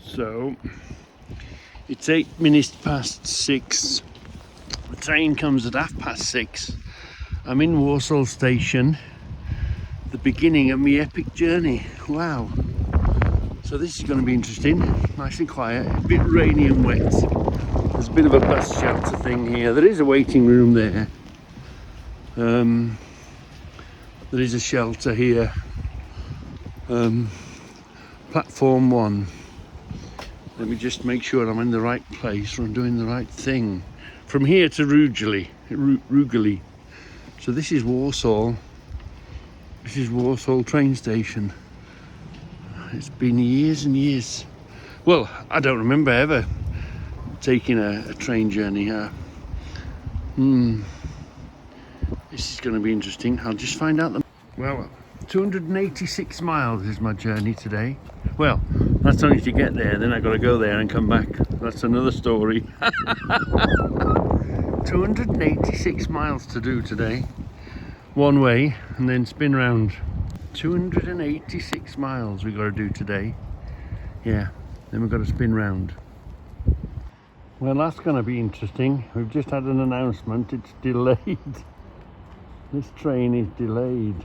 So it's 6:08. The train comes at 6:30. I'm in Warsaw Station, the beginning of my epic journey. Wow. So this is going to be interesting. Nice and quiet, a bit rainy and wet. There's a bit of a bus shelter thing here. There is a waiting room there. There is a shelter here. Platform 1. Let me just make sure I'm in the right place or I'm doing the right thing. From here to Reggy. So this is Warsaw. This is Warsaw train station. It's been years and years. Well, I don't remember ever taking a train journey here. This is going to be interesting. I'll just find out. Well, 286 miles is my journey today. Well, that's only to get there, then I got to go there and come back. That's another story. 286 miles to do today. One way and then spin round. 286 miles we got to do today. Yeah, then we've got to spin round. Well, that's going to be interesting. We've just had an announcement. It's delayed. This train is delayed.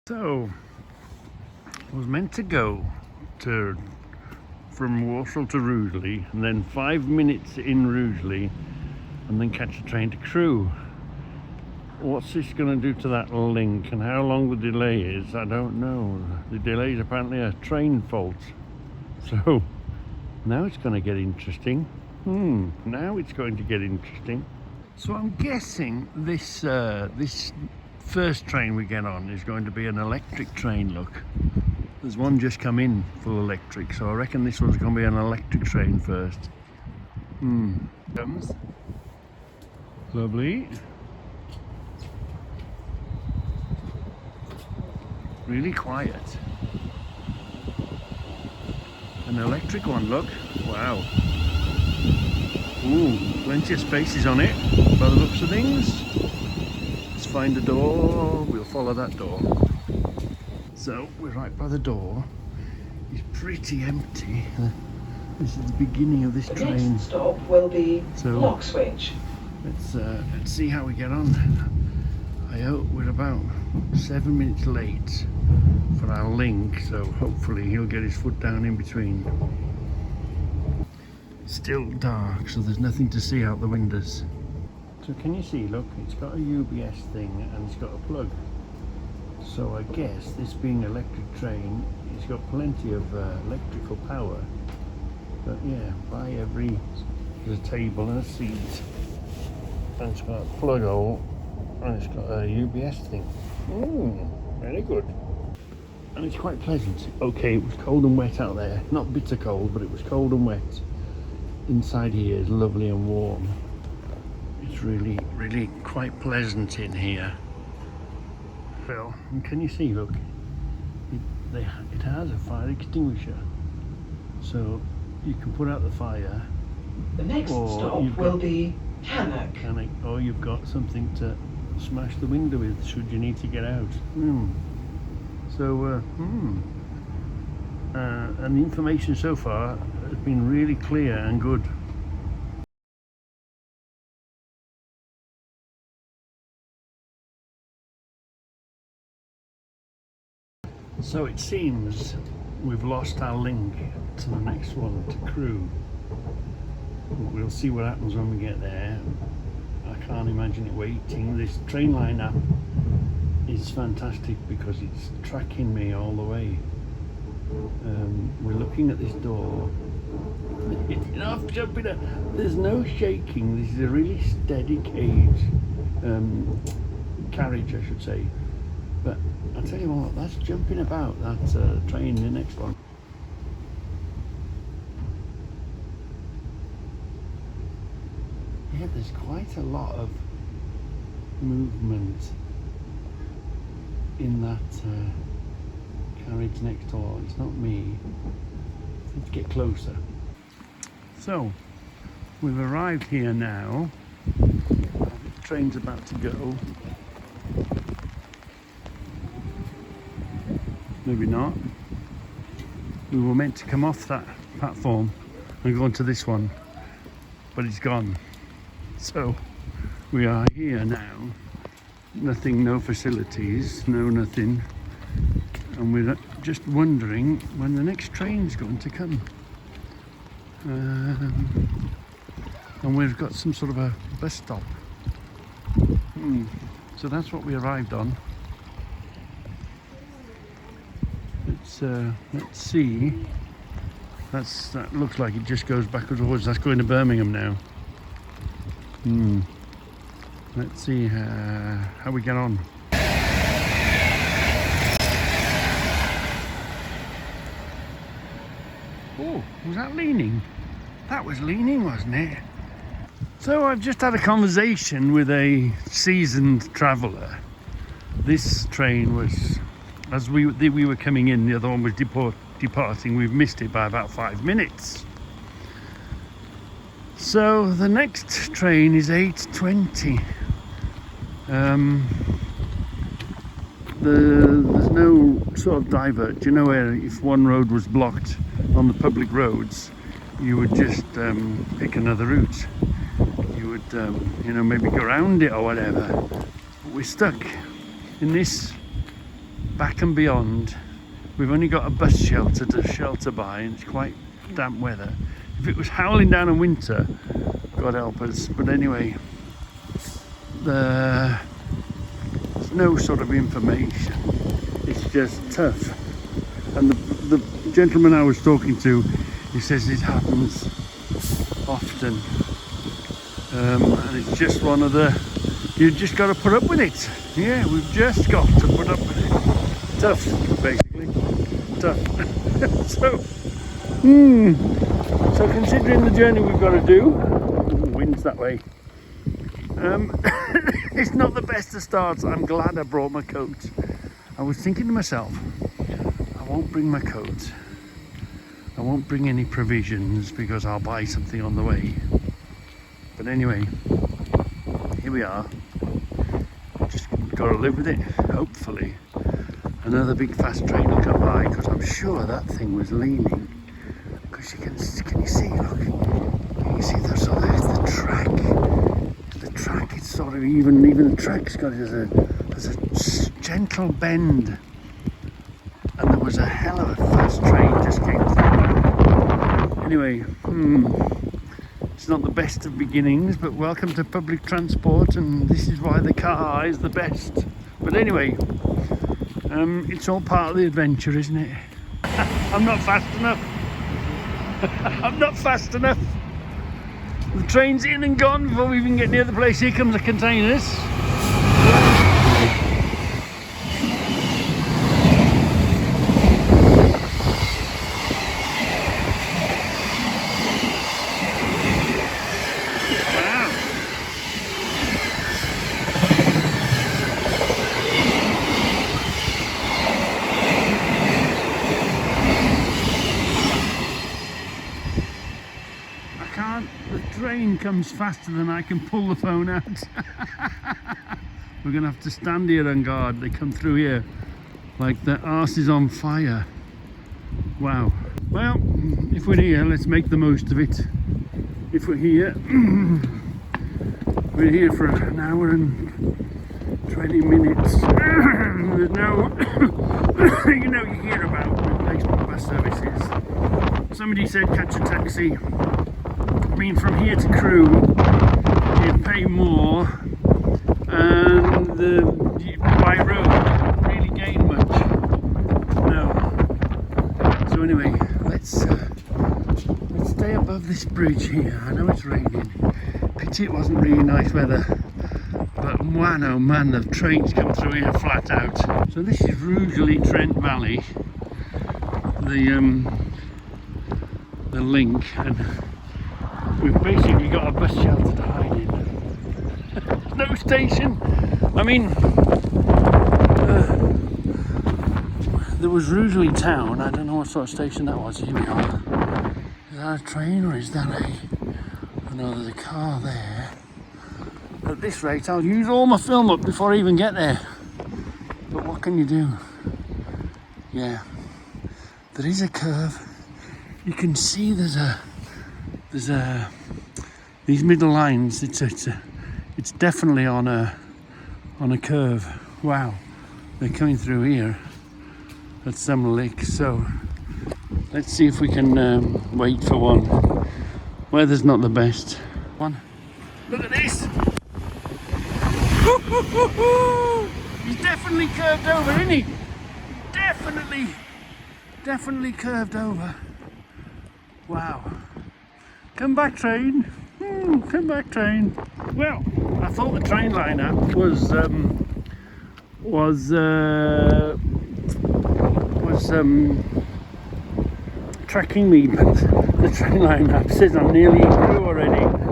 So, I was meant to go from Warsaw to Reggy, and then 5 minutes in Reggy, and then catch a train to Crewe. What's this going to do to that link, and how long the delay is, I don't know. The delay is apparently a train fault. So, now it's going to get interesting. Now it's going to get interesting. So I'm guessing this first train we get on is going to be an electric train, look. There's one just come in full electric, so I reckon this one's going to be an electric train first. Comes. Lovely. Really quiet. An electric one, look. Wow. Ooh, plenty of spaces on it, by the looks of things. Let's find a door. We'll follow that door. So, we're right by the door. It's pretty empty. This is the beginning of this train. The next stop will be Lockswitch. Let's see how we get on. I hope we're about 7 minutes late for our link, so hopefully he'll get his foot down in between. It's still dark, so there's nothing to see out the windows. So can you see, look, it's got a UBS thing and it's got a plug. So I guess this being an electric train, it's got plenty of electrical power. But yeah, there's a table and a seat. And it's got a plug hole and it's got a UBS thing. Very good. And it's quite pleasant. Okay, it was cold and wet out there. Not bitter cold, but it was cold and wet. Inside here is lovely and warm. It's really, really quite pleasant in here. Well, and can you see, look, it has a fire extinguisher. So you can put out the fire. The next stop will be Hammock. Or you've got something to smash the window with should you need to get out. So, and the information so far has been really clear and good. So it seems we've lost our link to the next one, to Crewe. We'll see what happens when we get there. I can't imagine it waiting. This train line app is fantastic because it's tracking me all the way. We're looking at this door. I'm jumping up. There's no shaking. This is a really steady carriage, I should say. But I'll tell you what, that's jumping about, that train, the next one. Yeah, there's quite a lot of movement in that carriage next door. It's not me. Let's get closer. So, We've arrived here now. The train's about to go. Maybe not. We were meant to come off that platform and go onto this one, but it's gone. So we are here now. Nothing, no facilities, no nothing. And we're just wondering when the next train's going to come. And we've got some sort of a bus stop. So that's what we arrived on. Let's see. That looks like it just goes backwards towards. That's going to Birmingham now. Let's see how we get on. Oh, was that leaning? That was leaning, wasn't it? So I've just had a conversation with a seasoned traveller. This train was, as we were coming in, the other one was departing. We've missed it by about 5 minutes. So the next train is 8:20. There's no sort of divert. You know, where if one road was blocked on the public roads, you would just pick another route. You would, maybe go around it or whatever. But we're stuck in this back and beyond. We've only got a bus shelter to shelter by, and it's quite damp weather. If it was howling down in winter, God help us. But anyway, there's no sort of information. It's just tough. And the gentleman I was talking to, he says it happens often. And it's just one of the, you've just got to put up with it. Yeah, we've just got to put up with it. Tough, basically. Tough. So considering the journey we've got to do, wind's that way. It's not the best of starts. I'm glad I brought my coat. I was thinking to myself, I won't bring my coat. I won't bring any provisions because I'll buy something on the way. But anyway, here we are. Just got to live with it. Hopefully another big fast train will come by, because I'm sure that thing was leaning. Because can you see? Look, can you see? There's the track. The track. It's sort of even the track's got there's a gentle bend, and there was a hell of a fast train just came through. Anyway, it's not the best of beginnings, but welcome to public transport, and this is why the car is the best. But anyway, it's all part of the adventure, isn't it? I'm not fast enough. I'm not fast enough. The train's in and gone before we even get near the place. Here comes the containers. The train comes faster than I can pull the phone out. We're gonna have to stand here on guard. They come through here like the arse is on fire. Wow. Well, if we're here, let's make the most of it. If we're here, we're here for an hour and 20 minutes. There's no, you hear about replacement bus services. Somebody said catch a taxi. I mean, from here to Crewe, you'd pay more, and by road, you don't really gain much. No. So anyway, let's stay above this bridge here. I know it's raining. Pity it wasn't really nice weather, but man, oh man, the trains come through here flat out. So this is Rugeley Trent Valley, the link, and we've basically got a bus shelter to hide in. No station. I mean, there was Rugeley Town. I don't know what sort of station that was. Here we are. Is that a train or is that a I know there's a car there. At this rate, I'll use all my film up before I even get there. But what can you do? Yeah, there is a curve. You can see there's these middle lines. It's definitely on a curve. Wow, they're coming through here at some lick. So let's see if we can wait for one. Weather's not the best. One. Look at this. He's definitely curved over, isn't he? Definitely curved over. Wow. Come back, train. Come back, train. Well, I thought the train line app was tracking me, but the train line app says I'm nearly through already. I'm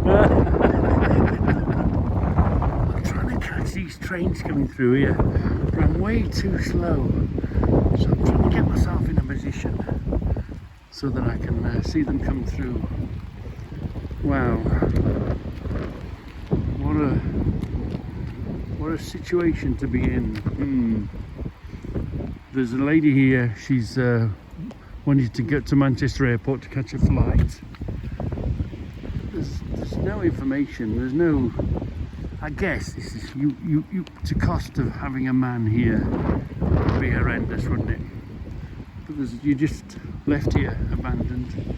trying to catch these trains coming through here, but I'm way too slow. So I'm trying to get myself in a position so that I can see them come through. Wow, what a situation to be in. There's a lady here, she's wanted to get to Manchester Airport to catch a flight. There's no information, there's no, I guess this is, it's a cost of having a man here. It would be horrendous, wouldn't it? Because you just left here abandoned.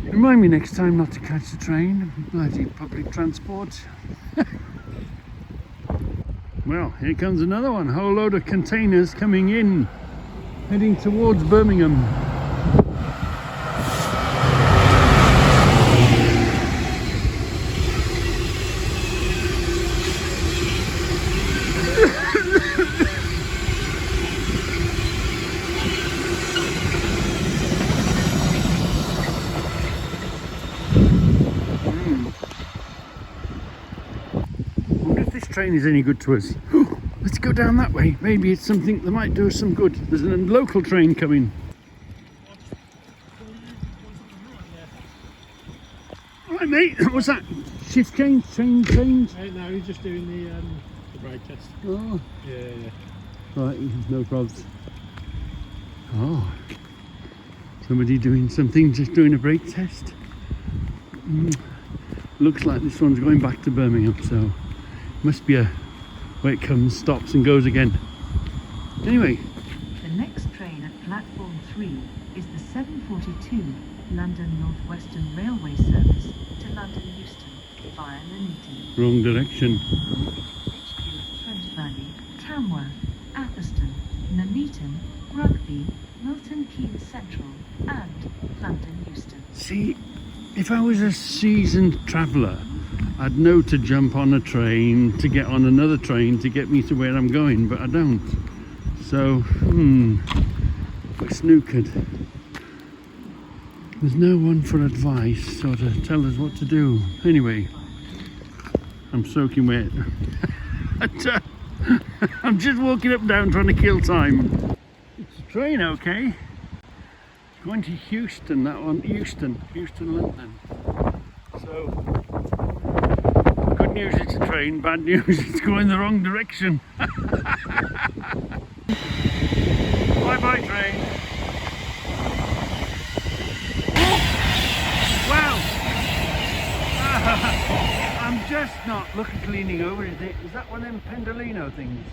Remind me next time not to catch the train, bloody public transport. Well, here comes another one, a whole load of containers coming in, heading towards Birmingham. Train is any good to us. Let's go down that way. Maybe it's something that might do us some good. There's a local train coming. Alright mate, what's that? Shift change? Train change? No, he's just doing the brake test. Oh. Yeah. Right, no problems. Oh. Somebody doing something, just doing a brake test. Looks like this one's going back to Birmingham, so must be where it comes, stops and goes again. Anyway. The next train at platform 3 is the 7:42 London North Western Railway service to London Euston via Nuneaton. Wrong direction. Lichfield, Trent Valley, Tamworth, Atherstone, Nuneaton, Rugby, Milton Keynes Central and London Euston. See, if I was a seasoned traveller, I'd know to jump on a train, to get on another train to get me to where I'm going, but I don't. So, we're snookered. There's no one for advice or to tell us what to do. Anyway, I'm soaking wet. I'm just walking up and down trying to kill time. It's a train, okay? It's going to Houston, that one. Houston, London. So, good news it's a train, bad news it's going the wrong direction. Bye bye train. Wow. I'm just not leaning over, is it? Is that one of them Pendolino things?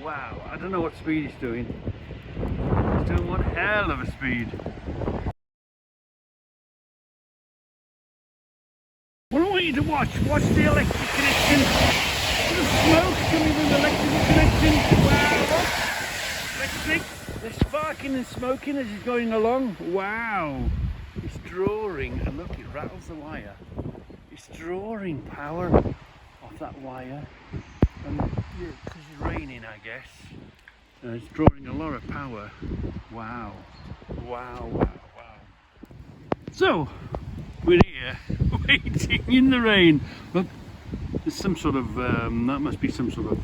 Wow, I don't know what speed it's doing. It's doing one hell of a speed. What I want you to watch the electric connection. The smoke coming from the electrical connection. Wow, electric. They're sparking and smoking as it's going along. Wow, it's drawing, and look, it rattles the wire. It's drawing power off that wire, and because it's raining, I guess, it's drawing a lot of power. Wow, wow, wow, wow. So, we're here, waiting in the rain. Look, there's some sort of, that must be some sort of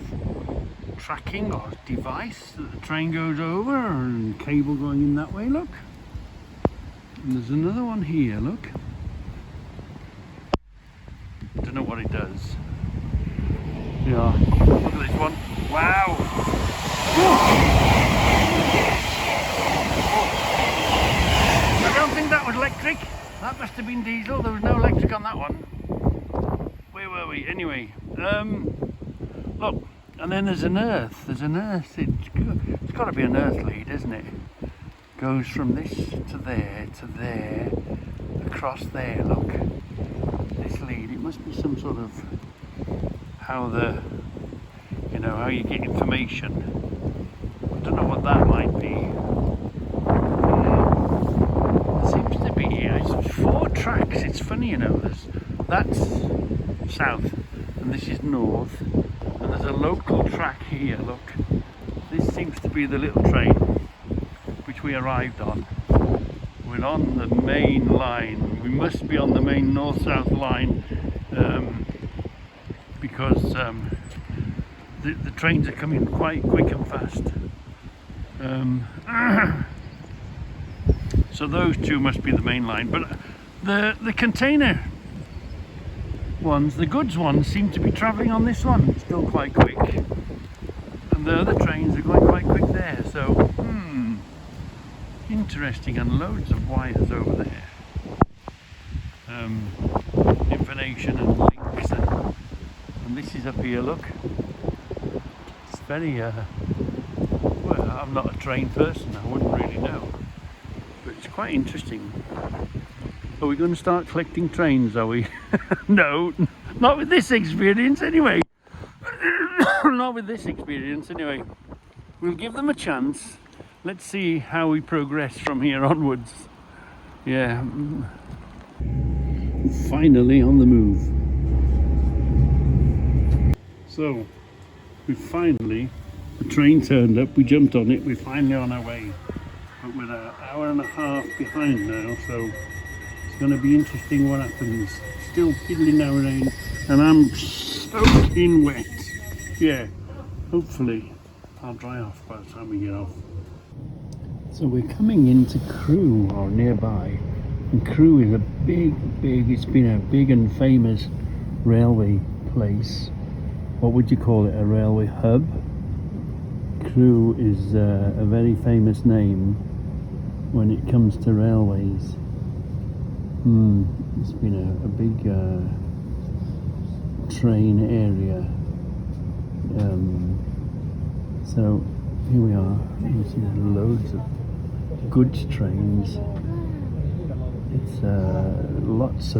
tracking or device that the train goes over, and cable going in that way, look. And there's another one here, look. Don't know what it does. Yeah, look at this one. Wow! I don't think that was electric. That must have been diesel. There was no electric on that one. Where were we? Anyway, look, and then there's an earth. There's an earth. It's got to be an earth lead, isn't it? Goes from this to there, across there. Look, this lead. It must be some sort of how the, you know, how you get information. I don't know what that might be. Seems to be, it's 4 tracks. It's funny, you know, that's south and this is north, and there's a local track here. Look, this seems to be the little train which we arrived on. We're on the main line. We must be on the main north-south line, because the trains are coming quite quick and fast. So those two must be the main line, but the container ones, the goods ones, seem to be travelling on this one still quite quick, and the other trains are going quite quick there. So interesting, and loads of wires over there. Information and links, and this is up here. Look, it's very well, I'm not a train person, I wouldn't really know, but it's quite interesting. Are we going to start collecting trains, are we? No, not with this experience anyway. Not with this experience anyway. We'll give them a chance. Let's see how we progress from here onwards. Yeah. Finally on the move. So, the train turned up, we jumped on it, we're finally on our way. But we're an hour and a half behind now, so it's going to be interesting what happens. Still piddling down rain, and I'm soaking wet. Yeah, hopefully I'll dry off by the time we get off. So we're coming into Crewe, or nearby, and Crewe is a big, it's been a big and famous railway place. What would you call it, a railway hub? Crewe is a very famous name when it comes to railways. It's been a big train area. So here we are. You see there's loads of goods trains. It's lots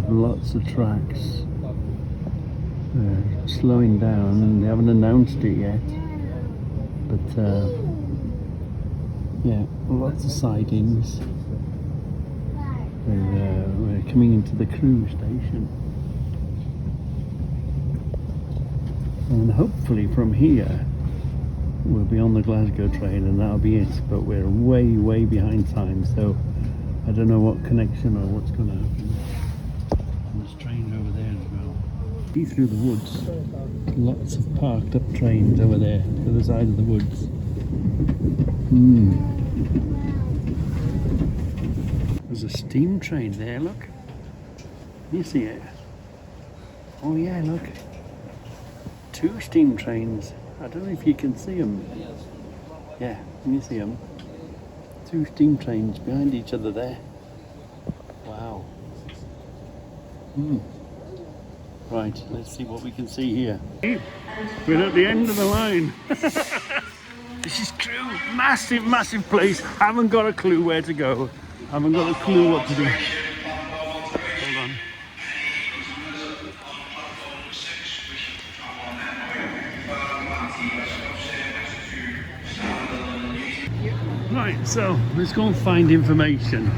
of tracks. Slowing down. They haven't announced it yet, but yeah, lots of sidings. We're coming into the Crewe station, and hopefully from here we'll be on the Glasgow train, and that'll be it. But we're way behind time, so I don't know what connection or what's going to happen. And there's trains over there as well. See through the woods, lots of parked up trains over there to the side of the woods. There's a steam train there, look. You see it? Oh yeah, look. 2 steam trains. I don't know if you can see them. Yeah, can you see them? 2 steam trains behind each other there. Wow. Right, let's see what we can see here. We're at the end of the line. This is Crewe. Massive place. Haven't got a clue where to go. Haven't got a clue what to do. Hold on. Right, so let's go and find information.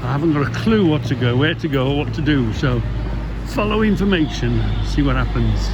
I haven't got a clue what to go, where to go, or what to do, so follow information, see what happens.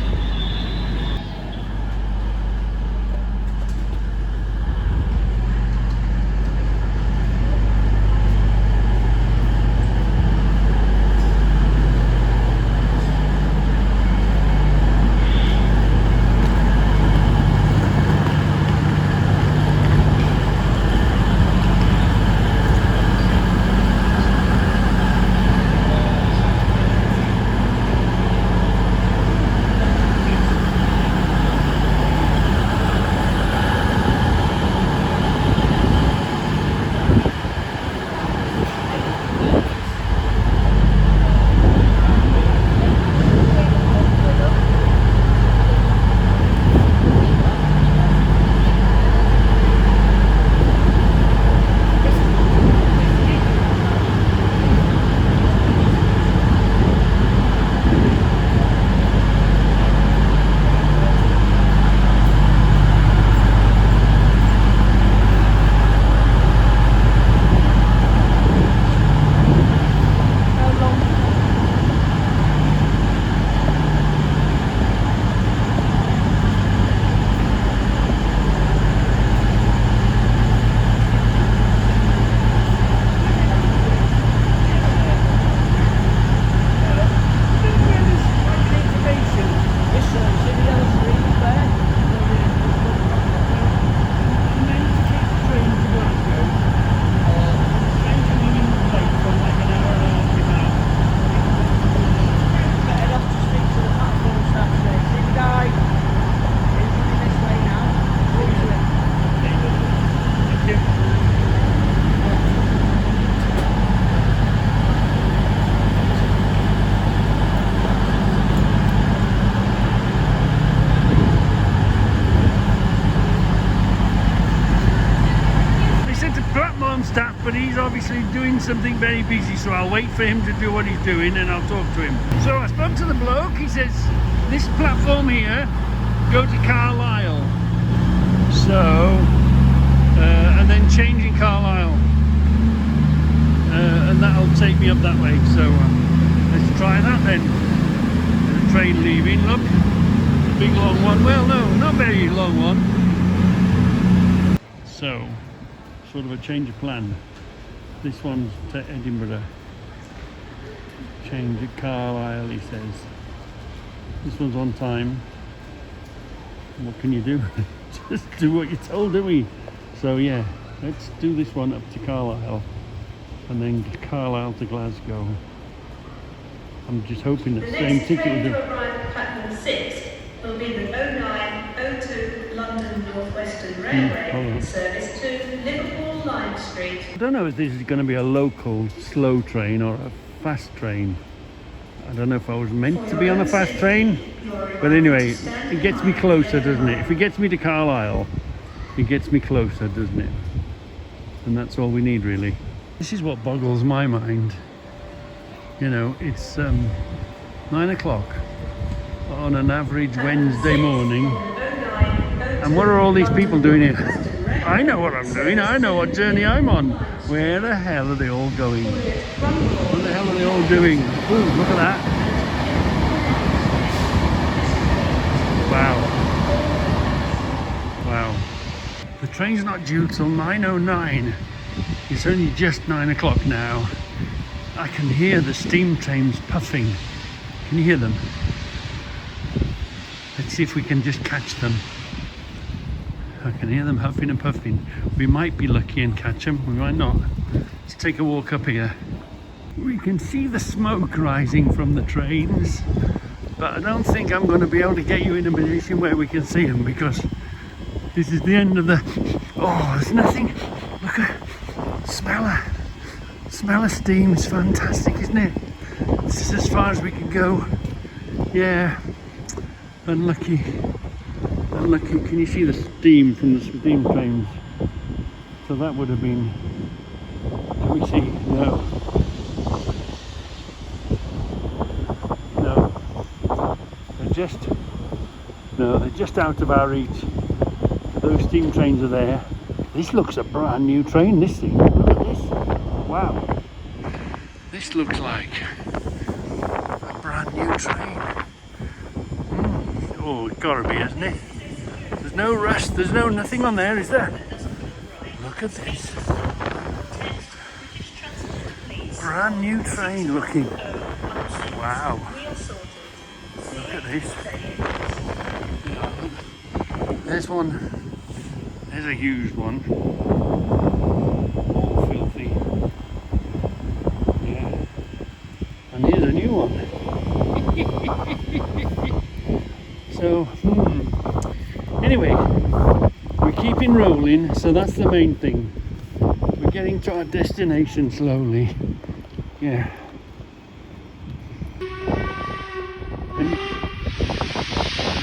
obviously doing something very busy, so I'll wait for him to do what he's doing and I'll talk to him. So I spoke to the bloke. He says this platform here go to Carlisle, so and then change in Carlisle, and that'll take me up that way. So let's try that then. There's a train leaving, look, big long one. Well, no, not very long one. So sort of a change of plan. This one's to Edinburgh, change at Carlisle, he says. This one's on time. What can you do? Just do what you're told, do we? So yeah, let's do this one up to Carlisle and then Carlisle to Glasgow. I'm just hoping that the same ticket will do. The next train to arrive at platform 6 will be the 0902 London North Western Railway service to Liverpool Lime Street. I don't know if this is going to be a local slow train or a fast train. I don't know if I was meant to be on a fast train, but anyway, it gets me closer, doesn't it? If it gets me to Carlisle, it gets me closer, doesn't it? And that's all we need, really. This is what boggles my mind. You know, it's 9 o'clock on an average Wednesday morning, and what are all these people doing here? I know what I'm doing. I know what journey I'm on. Where the hell are they all going? What the hell are they all doing? Ooh, look at that. Wow. Wow. The train's not due till 9:09. It's only just 9 o'clock now. I can hear the steam trains puffing. Can you hear them? Let's see if we can just catch them. I can hear them huffing and puffing. We might be lucky and catch them, we might not. Let's take a walk up here. We can see the smoke rising from the trains, but I don't think I'm going to be able to get you in a position where we can see them, because this is the end of the... Oh, there's nothing. Look at... Smell of steam. It's fantastic, isn't it? This is as far as we can go. Yeah. Unlucky. Unlucky. Can you see the steam from the steam trains? So that would have been... Can we see? No. No. They're just out of our reach. Those steam trains are there. This looks a brand new train, this thing. Look at this. Wow. This looks like a brand new train. Oh, it's gotta be, hasn't it? There's no rust, there's no nothing on there, is there? Look at this. Brand new train looking. Wow. Look at this. There's one. There's a used one. All filthy. Yeah. And here's a new one. So, anyway, we're keeping rolling, so that's the main thing. We're getting to our destination slowly. Yeah. And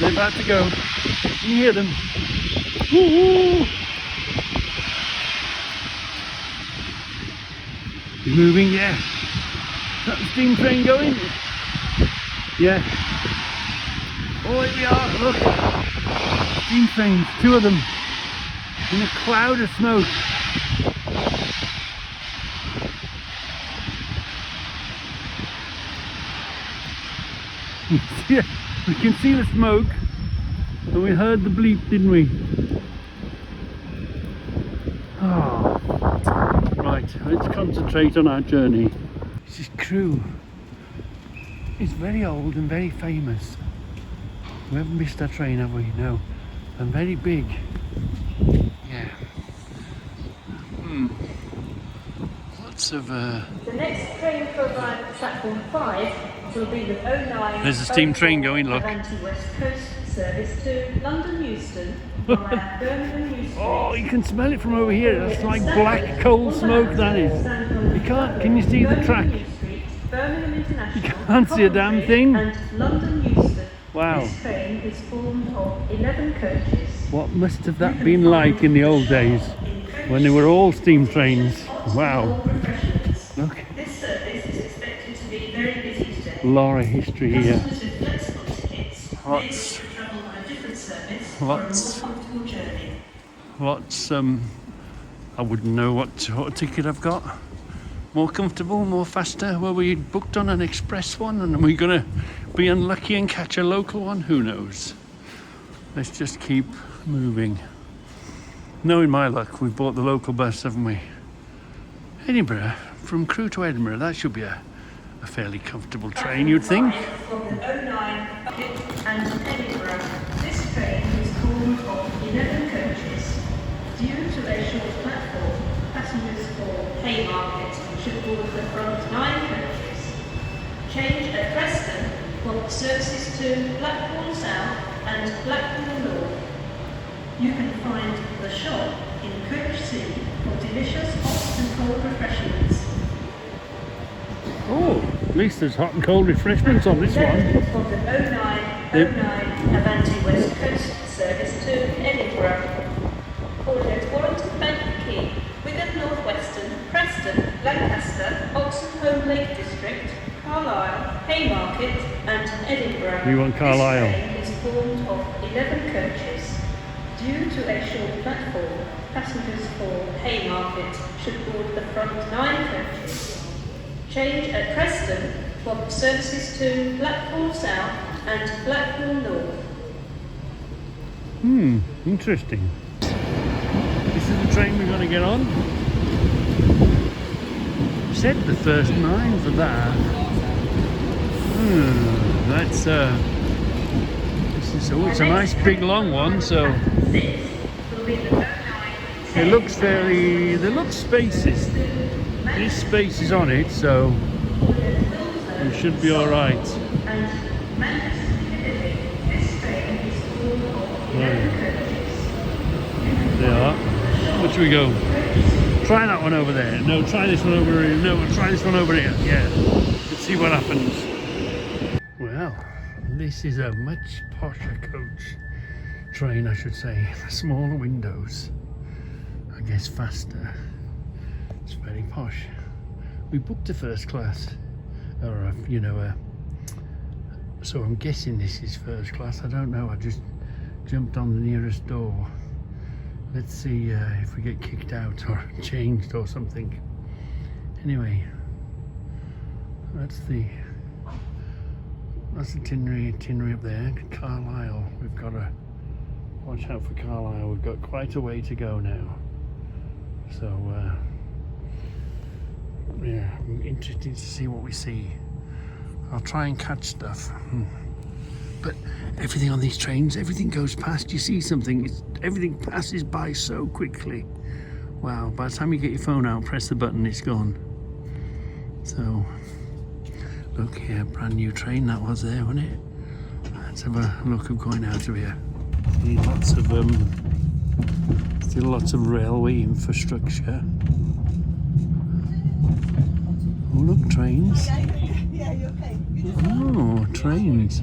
they're about to go. Can you hear them? Woo-hoo. He's moving, yeah. Is that the steam train going? Yeah. Oh, here we are, look. Steam trains, 2 of them. In a cloud of smoke. Yeah, we can see the smoke. And we heard the bleep, didn't we? Oh. Right, let's concentrate on our journey. This crew is very old and very famous. We haven't missed our train, have we? No. And very big. Yeah. Lots of... The next train to arrive at platform 5 will be the 09... There's a steam train going, look. West Coast service to London Euston via Birmingham Euston. Oh, you can smell it from over here. That's like black coal smoke, that is. You can't... Can you see the track? You can't see a damn thing. And London Euston. Wow. This train is formed of 11 coaches. What must have that been like in the old days when they were all steam trains? Wow. lot of history here. Customers with flexible tickets may Lots. wish to travel on a different service for a Lots. more comfortable journey. Lots, I wouldn't know what ticket I've got. More comfortable, more faster. Well, we booked on an express one, and are we gonna be unlucky and catch a local one? Who knows? Let's just keep moving. Knowing my luck, we've bought the local bus, haven't we? Edinburgh, from Crewe to Edinburgh, that should be a fairly comfortable train, you'd think. From the 09 and Edinburgh, this train is formed of 11 coaches. Due to a short platform, passengers for Haymarket should board the front 9 coaches. Change at Preston for services to Blackpool South and Blackpool North. You can find the shop in Coach C for delicious hot and cold refreshments. Oh, at least there's hot and cold refreshments on this one. From the 09 Avanti West Coast service to Edinburgh. Audit Warrington Bank Key, Wigan North Western, Preston, Lancaster, Oxenholme Lake District, Carlisle, Haymarket and Edinburgh. You want Carlisle? This train is formed of 11 coaches. Due to a short platform, passengers for Haymarket should board the front 9 coaches. Change at Preston for services to Blackpool South and Blackpool North. Interesting. This is the train we're going to get on. Said the first 9 for that. That's this is it's a nice big long one, so it looks fairly. There looks spaces. There's spaces on it, so it should be all right. There are. Where should we go? Try that one over there. No, try this one over here. No, we'll try this one over here. Yeah. Let's see what happens. Well, this is a much posher coach train, I should say. Smaller windows. I guess faster. It's very posh. We booked a first class, or so I'm guessing this is first class. I don't know. I just jumped on the nearest door. Let's see if we get kicked out or changed or something. Anyway, that's the itinerary up there. Carlisle. We've got to watch out for Carlisle. We've got quite a way to go now. So yeah, I'm interested to see what we see. I'll try and catch stuff. But everything on these trains, everything goes past. You see something, everything passes by so quickly. Wow, by the time you get your phone out, press the button, it's gone. So, look here, brand new train that was there, wasn't it? Let's have a look of going out of here. Need lots of, still lots of railway infrastructure. Oh, look, trains. Oh, trains.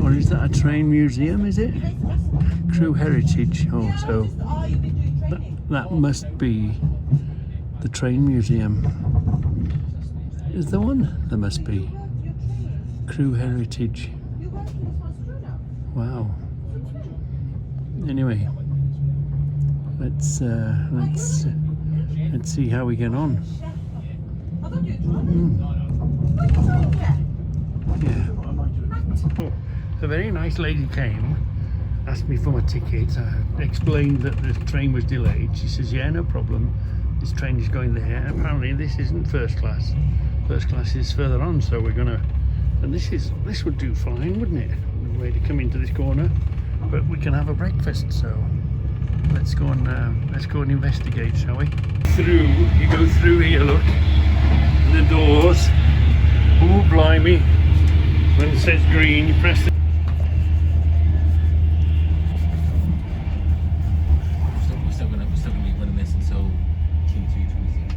Or is that a train museum, is it? Crewe Heritage. Oh, so that must be the train museum. Is there one? There must be. Crewe Heritage. Wow. Anyway, let's see how we get on. Yeah. A very nice lady came, asked me for my ticket. I explained that the train was delayed. She says, yeah, no problem. This train is going there. Apparently this isn't first class. First class is further on, so we're gonna, and this would do fine, wouldn't it? The way to come into this corner. But we can have a breakfast, so let's go and investigate, shall we? You go through here, look. The doors. Oh, blimey. When it says green, you press the... We're still gonna be running this until Q2 2026.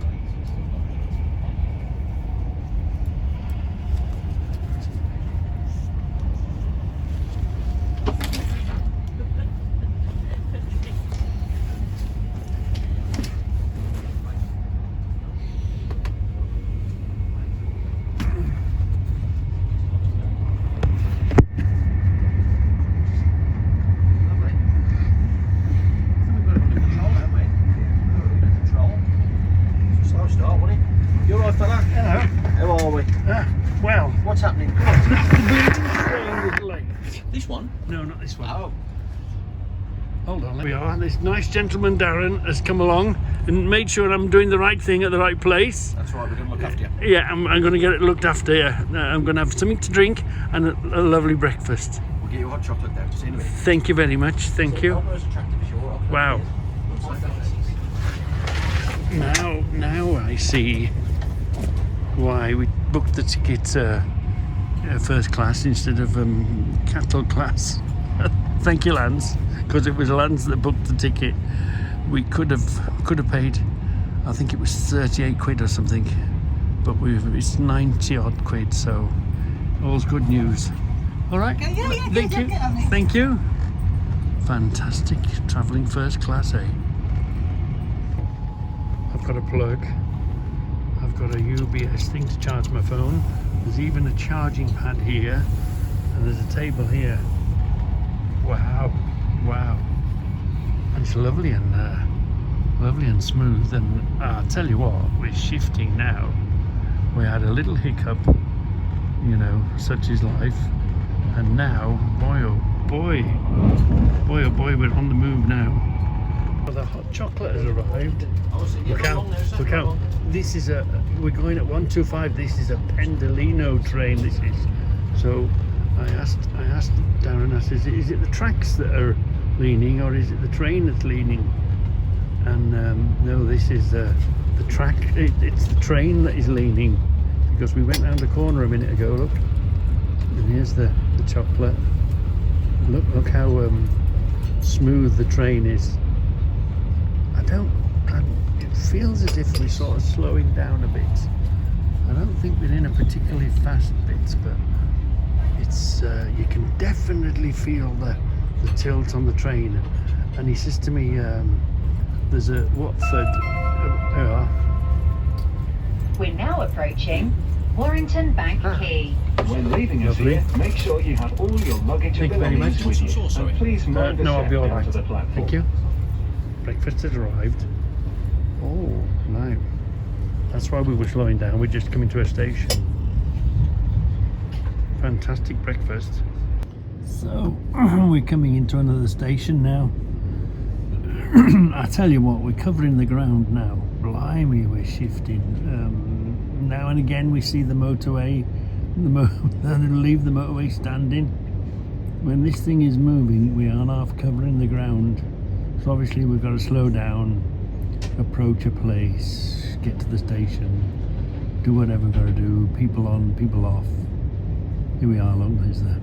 happening? The bleeding train is late. This one? No, not this one. Oh. Hold on, there we are. This nice gentleman Darren has come along and made sure I'm doing the right thing at the right place. That's right, we're going to look after you. Yeah, I'm going to get it looked after. Yeah, I'm going to have something to drink and a lovely breakfast. We'll get you a hot chocolate down. See you in a minute. Thank you very much. Thank you. Not as attractive as your offer. Wow. Now I see why we booked the ticket first class instead of cattle class. Thank you, Lance, because it was Lance that booked the ticket. We could have paid, I think it was 38 quid or something, but it's 90 odd quid, so all's good news. All right. Thank you. Thank you. Fantastic travelling first class, eh? I've got a plug. I've got a UBS thing to charge my phone. There's even a charging pad here, and there's a table here. Wow, wow. And it's lovely and smooth. And I'll tell you what, we're shifting now. We had a little hiccup, you know, such is life. And now, boy oh boy, we're on the move now. The hot chocolate has arrived. Look out. This is we're going at 125. This is a Pendolino train, this is. So I asked Darren, I said, is it the tracks that are leaning or is it the train that's leaning? And no, this is the track, it's the train that is leaning, because we went round the corner a minute ago, look. And here's the chocolate. Look how smooth the train is. It feels as if we're sort of slowing down a bit. I don't think we're in a particularly fast bit, but it's you can definitely feel the tilt on the train. And he says to me, there's a Watford. We're now approaching Warrington Bank Quay. When leaving us Lovely. here, make sure you have all your luggage Thank and you very belongings much. with you. And please mind the no, I'll step be all down right. to the platform. Thank you. Breakfast has arrived. Oh, no. That's why we were slowing down. We're just coming to a station. Fantastic breakfast. So, we're coming into another station now. I tell you what, we're covering the ground now. Blimey, we're shifting. Now and again we see the motorway, leave the motorway standing. When this thing is moving, we are half covering the ground. So obviously we've got to slow down, approach a place, get to the station, do whatever we've got to do, people on, people off. Here we are, look, there's the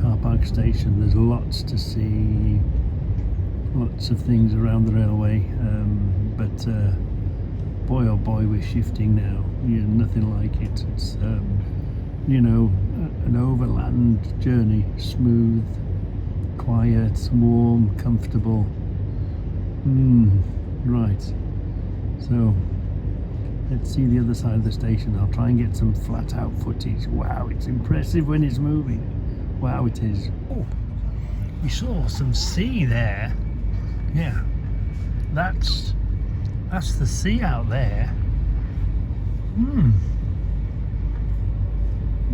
car park station. There's lots to see, lots of things around the railway, but boy oh boy, we're shifting now. Nothing like it. It's you know, an overland journey, smooth, quiet, warm, comfortable. Right, so let's see the other side of the station. I'll try and get some flat out footage. Wow, it's impressive when it's moving. Wow, it is. Oh, we saw some sea there. Yeah, that's the sea out there.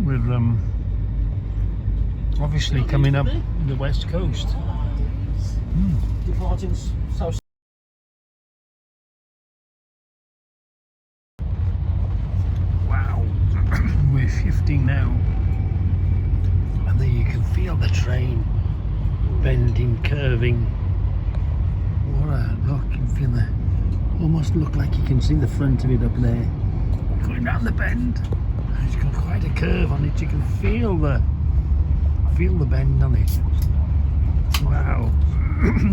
We're obviously coming up the west coast. Departing south. Wow, we're shifting now, and then you can feel the train bending, curving. What a look! You can feel the, almost look like you can see the front of it up there, going round the bend. It's got quite a curve on it. You can feel the bend on it. Wow,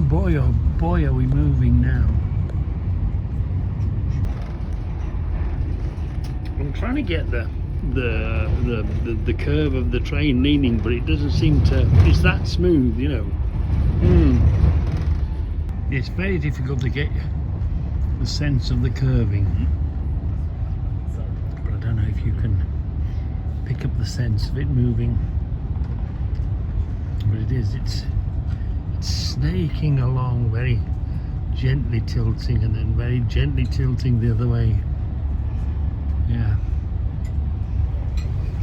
boy oh boy, are we moving now. I'm trying to get the curve of the train leaning, but it doesn't seem to. It's that smooth, you know. It's very difficult to get the sense of the curving, but I don't know if you can pick up the sense of it moving. But it is. It's snaking along, very gently tilting, and then very gently tilting the other way. Yeah.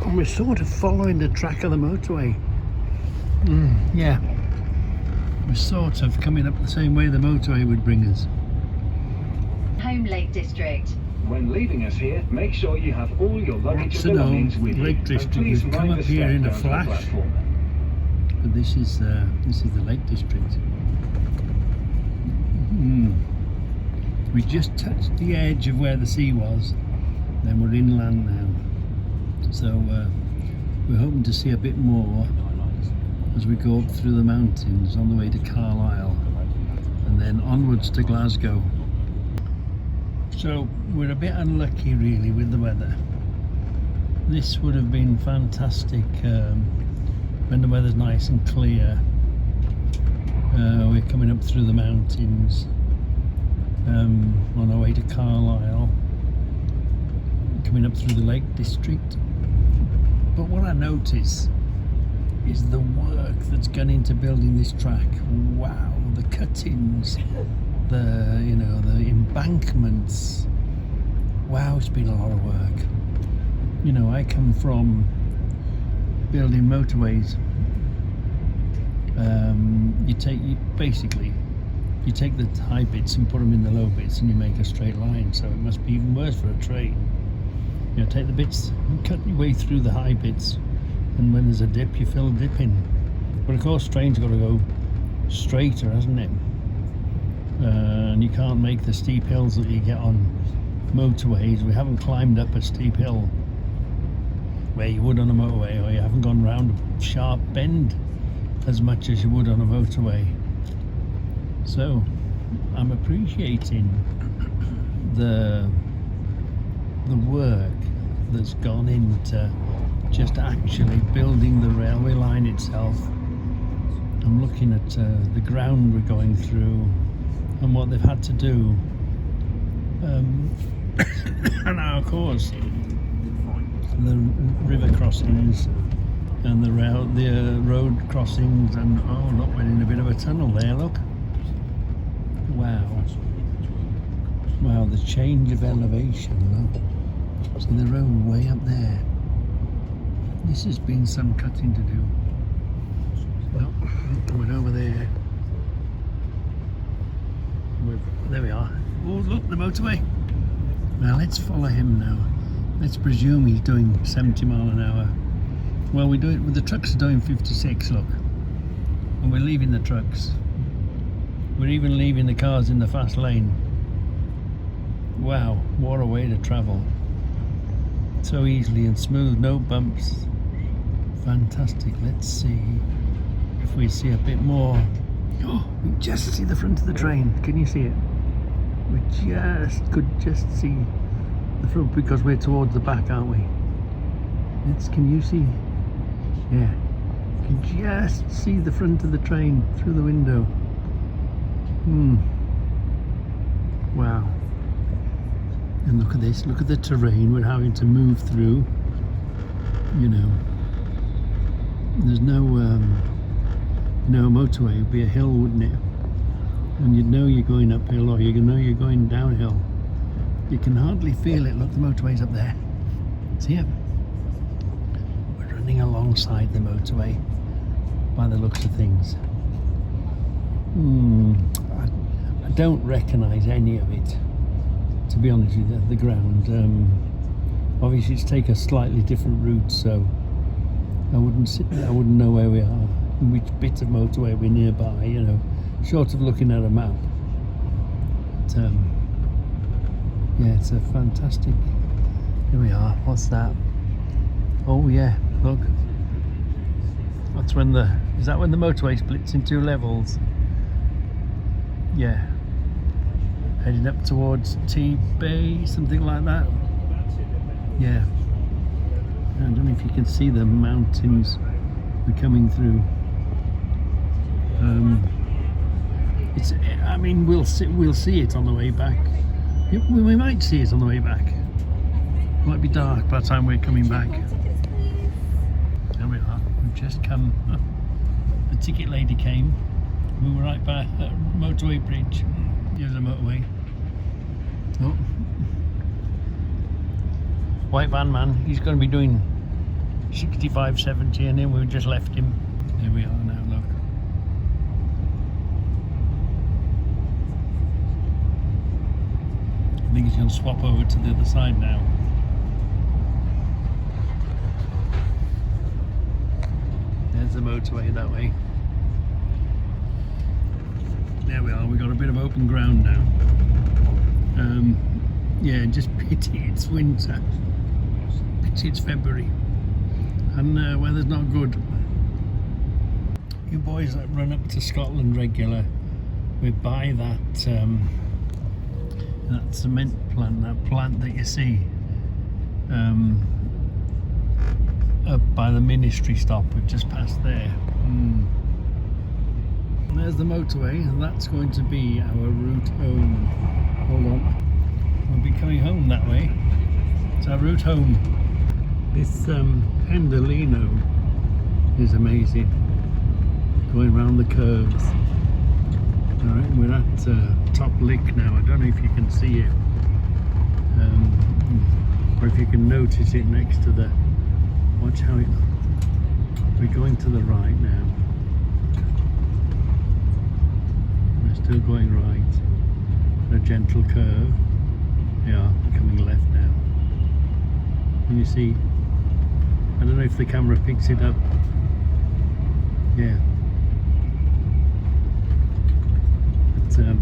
And we're sort of following the track of the motorway. Yeah. We're sort of coming up the same way the motorway would bring us. Home Lake District. When leaving us here, make sure you have all your luggage That's and an old belongings with you. Lake And District. please We've come mind up the here step in a down to the flash. platform. But this is the Lake District. We just touched the edge of where the sea was, then we're inland now. So we're hoping to see a bit more as we go up through the mountains on the way to Carlisle and then onwards to Glasgow. So we're a bit unlucky really with the weather. This would have been fantastic when the weather's nice and clear. We're coming up through the mountains on our way to Carlisle, coming up through the Lake District. But what I notice is the work that's gone into building this track. Wow, the cuttings, the embankments. Wow, it's been a lot of work. You know, I come from building motorways. You take the high bits and put them in the low bits and you make a straight line, so it must be even worse for a train. You know, take the bits and cut your way through the high bits, and when there's a dip you fill a dip in. But of course trains got to go straighter, hasn't it? And you can't make the steep hills that you get on motorways. We haven't climbed up a steep hill where you would on a motorway, or you haven't gone round a sharp bend as much as you would on a motorway. So I'm appreciating the work that's gone into just actually building the railway line itself. I'm looking at the ground we're going through and what they've had to do. And now, of course, the river crossings and the road crossings, and oh look, we're in a bit of a tunnel there, look. Wow, the change of elevation, look. See the road way up there. This has been some cutting to do. Well, we're over there. There we are. Oh look, the motorway. Now let's follow him now. Let's presume he's doing 70 mile an hour. Well, we do it with the trucks are doing 56, look. And we're leaving the trucks. We're even leaving the cars in the fast lane. Wow, what a way to travel. So easily and smooth, no bumps. Fantastic. Let's see if we see a bit more. Oh, we just see the front of the train. Can you see it? We could just see the front because we're towards the back, aren't we? Can you see? Yeah. You can just see the front of the train through the window. Wow. And look at this, look at the terrain we're having to move through. You know, there's no motorway, it would be a hill, wouldn't it? And you'd know you're going uphill, or you know you're going downhill. You can hardly feel it. Look, the motorway's up there. See it? We're running alongside the motorway by the looks of things. I don't recognise any of it, to be honest with you, the ground. Obviously it's taken a slightly different route, so I wouldn't know where we are, which bit of motorway we're nearby, you know, short of looking at a map. But, yeah, it's a fantastic. Here we are. What's that? Oh yeah, look. That's when is that when the motorway splits in two levels? Yeah. Heading up towards T-Bay, something like that. Yeah. I don't know if you can see the mountains we're coming through. I mean, we'll see it on the way back. We might see it on the way back. It might be dark by the time we're coming back. There we are. We've just come. The ticket lady came. We were right by a motorway bridge. Here's a motorway. Oh. White van man. He's going to be doing 65, 70, and then we just left him. There we are now, look. I think he's going to swap over to the other side now. There's the motorway that way. There we are, we've got a bit of open ground now. Yeah, just pity it's winter. Pity it's February. And weather's not good. You boys that run up to Scotland regular, we buy that cement plant, that plant that you see up by the ministry stop. We've just passed there. And there's the motorway, and that's going to be our route home. Hold on. We'll be coming home that way. It's our route home. This Pendolino is amazing. Going around the curves. Alright, we're at Top Lick now. I don't know if you can see it. Or if you can notice it next to the... Watch how it... We're going to the right now. We're still going right. A gentle curve. Yeah, coming left now. Can you see? I don't know if the camera picks it up. Yeah. But,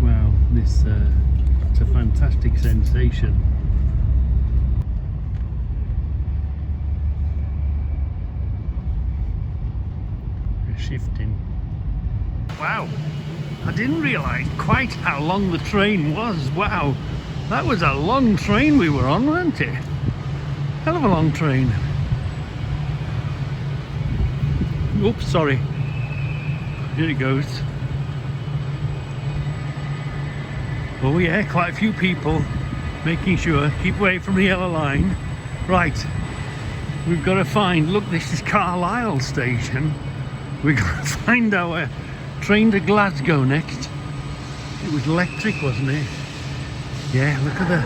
wow, this it's a fantastic sensation. We're shifting. Wow. I didn't realise quite how long the train was. Wow, that was a long train we were on, wasn't it? Hell of a long train. Oops, sorry. Here it goes. Oh yeah, quite a few people making sure, keep away from the yellow line. Right, we've got to find, look, this is Carlisle station. We've got to find our train to Glasgow next. It was electric, wasn't it? Yeah, look at the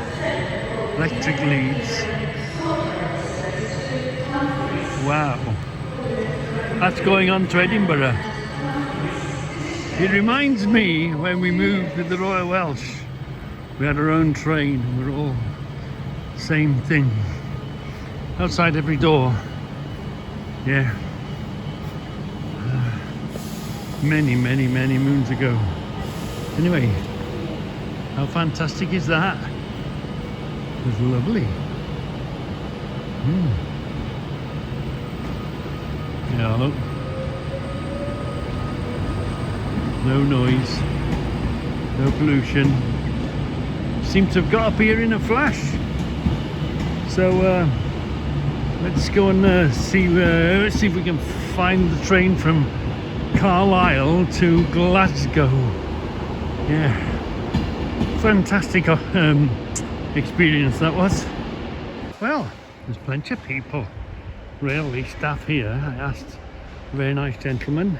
electric leads. Wow. That's going on to Edinburgh. It reminds me when we moved with the Royal Welsh. We had our own train and we're all same thing. Outside every door. Yeah. Many moons ago. Anyway, how fantastic is that? It was lovely. Yeah, look. No noise, no pollution. Seems to have got up here in a flash. So let's go and see if we can find the train from Carlisle to Glasgow. Yeah, fantastic experience that was. Well, there's plenty of people, railway staff here. I asked a very nice gentleman,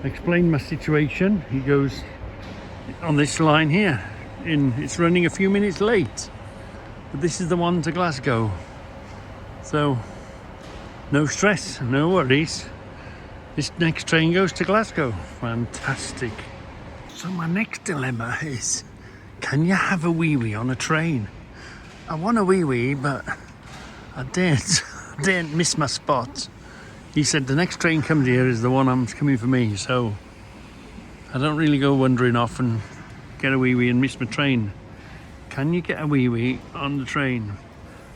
explained my situation. He goes, on this line here, it's running a few minutes late, but this is the one to Glasgow. So no stress, no worries. This next train goes to Glasgow. Fantastic. So my next dilemma is, can you have a wee-wee on a train? I want a wee-wee, but I daren't miss my spot. He said the next train comes here is the one that's coming for me, so I don't really go wandering off and get a wee-wee and miss my train. Can you get a wee-wee on the train?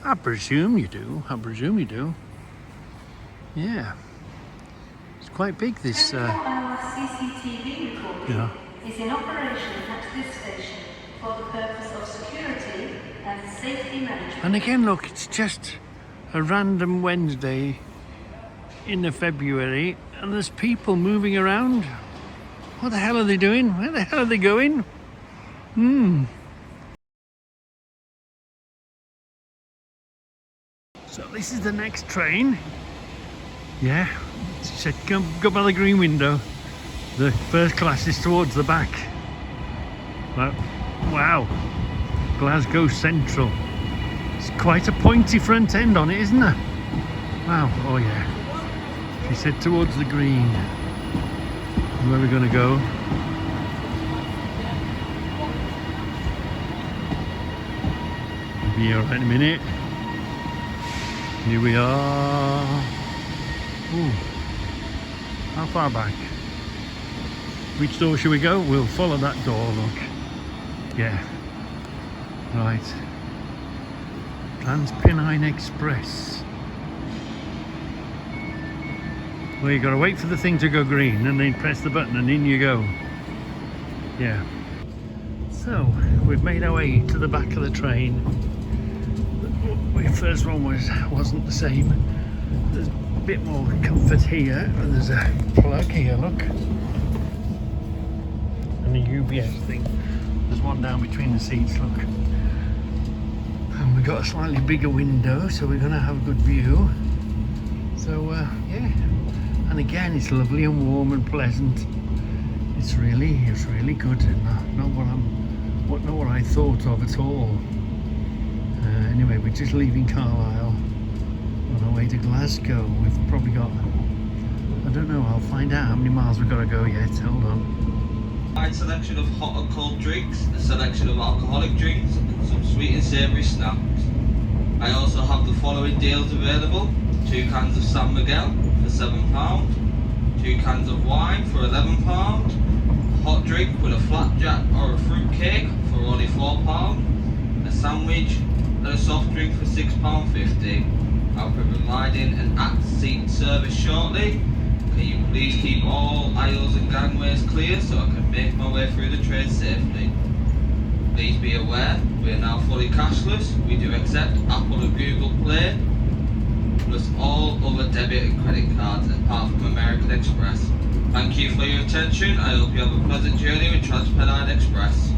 I presume you do. Yeah. Quite big, this Our CCTV recording yeah. is in operation at this station for the purpose of security and safety management. And again, look, it's just a random Wednesday in the February and there's people moving around. What the hell are they doing? Where the hell are they going? So this is the next train. Yeah. She said, go by the green window. The first class is towards the back. But, wow. Glasgow Central. It's quite a pointy front end on it, isn't there? Wow, oh yeah. She said towards the green. Where are we going to go? We'll be alright in a minute. Here we are. Ooh. How far back? Which door should we go? We'll follow that door, look. Yeah. Right. Transpennine Express. Well, you gotta wait for the thing to go green and then press the button and in you go. Yeah. So, we've made our way to the back of the train. The first one wasn't the same. There's a bit more comfort here. And there's a plug here, look. And a UBS thing. There's one down between the seats, look. And we've got a slightly bigger window, so we're gonna have a good view. So, yeah. And again, it's lovely and warm and pleasant. It's really good. Not what I thought of at all. Anyway, we're just leaving Carlisle on our way to Glasgow. We've probably got, I don't know, I'll find out how many miles we've got to go yet. Hold on. A selection of hot and cold drinks, a selection of alcoholic drinks, and some sweet and savoury snacks. I also have the following deals available: 2 cans of San Miguel for £7, 2 cans of wine for £11, a hot drink with a flapjack or a fruit cake for only £4, a sandwich and a soft drink for £6.50. I'll be providing an at-seat service shortly. Can you please keep all aisles and gangways clear so I can make my way through the train safely? Please be aware, we are now fully cashless. We do accept Apple and Google Play, plus all other debit and credit cards apart from American Express. Thank you for your attention. I hope you have a pleasant journey with Transpennine Express.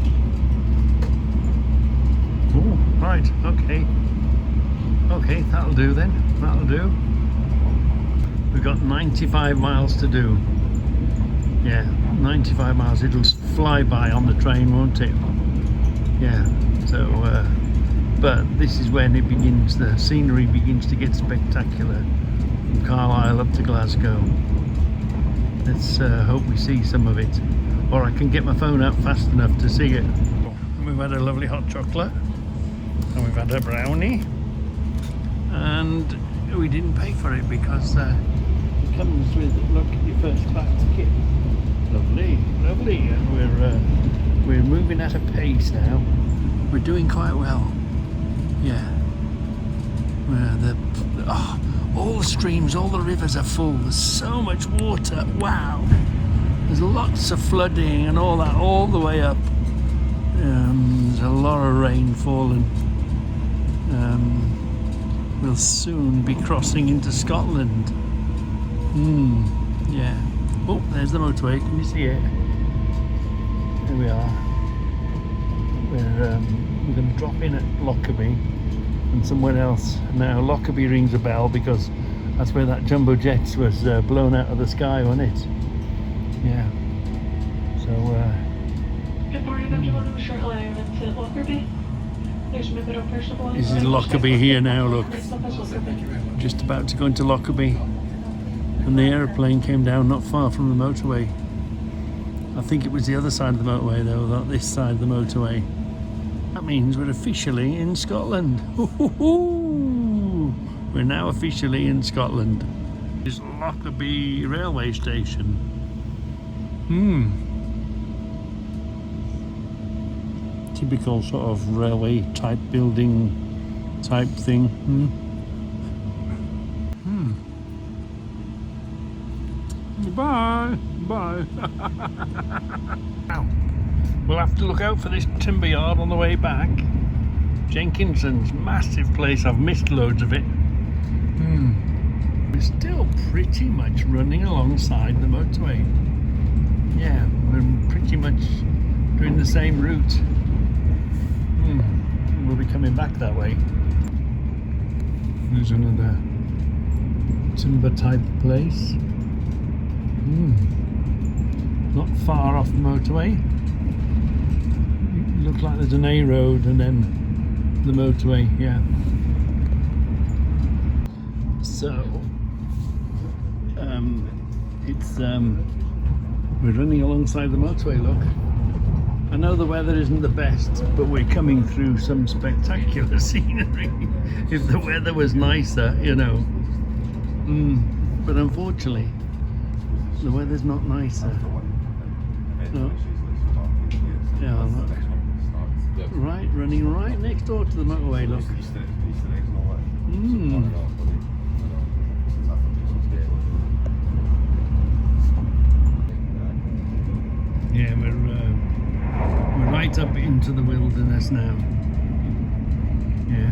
Oh, right, okay. Okay, that'll do then. That'll do. We've got 95 miles to do. Yeah, 95 miles. It'll fly by on the train, won't it? Yeah, so, but this is when it begins, the scenery begins to get spectacular. From Carlisle up to Glasgow. Let's hope we see some of it. Or I can get my phone out fast enough to see it. We've had a lovely hot chocolate. And we've had a brownie. And we didn't pay for it because it comes with, look, your first class ticket. Lovely, lovely. And we're moving at a pace now. We're doing quite well. Yeah. All the streams, all the rivers are full. There's so much water. Wow. There's lots of flooding and all that all the way up. There's a lot of rain falling. We'll soon be crossing into Scotland. Yeah. Oh, there's the motorway. Can you see it? Here we are. We're going to drop in at Lockerbie and somewhere else. Now Lockerbie rings a bell because that's where that jumbo jet was blown out of the sky, wasn't it? Yeah. So. Good morning. I'm going on a short line to Lockerbie. There's my middle personal. This is Lockerbie here now. Look, just about to go into Lockerbie, and the aeroplane came down not far from the motorway. I think it was the other side of the motorway though, not this side of the motorway. That means we're officially in Scotland. We're now officially in Scotland. This is Lockerbie railway station. Typical sort of railway type building type thing. Bye. Now, we'll have to look out for this timber yard on the way back. Jenkinson's massive place. I've missed loads of it. We're still pretty much running alongside the motorway. Yeah, we're pretty much doing the same route. We'll be coming back that way. There's another timber type place. Not far off the motorway. It looks like there's an A road and then the motorway, yeah. So we're running alongside the motorway, look. I know the weather isn't the best, but we're coming through some spectacular scenery. If the weather was nicer, you know. But unfortunately, the weather's not nicer. No. Yeah, look. Right, running right next door to the motorway, look. Yeah, we're right up into the wilderness now. Yeah,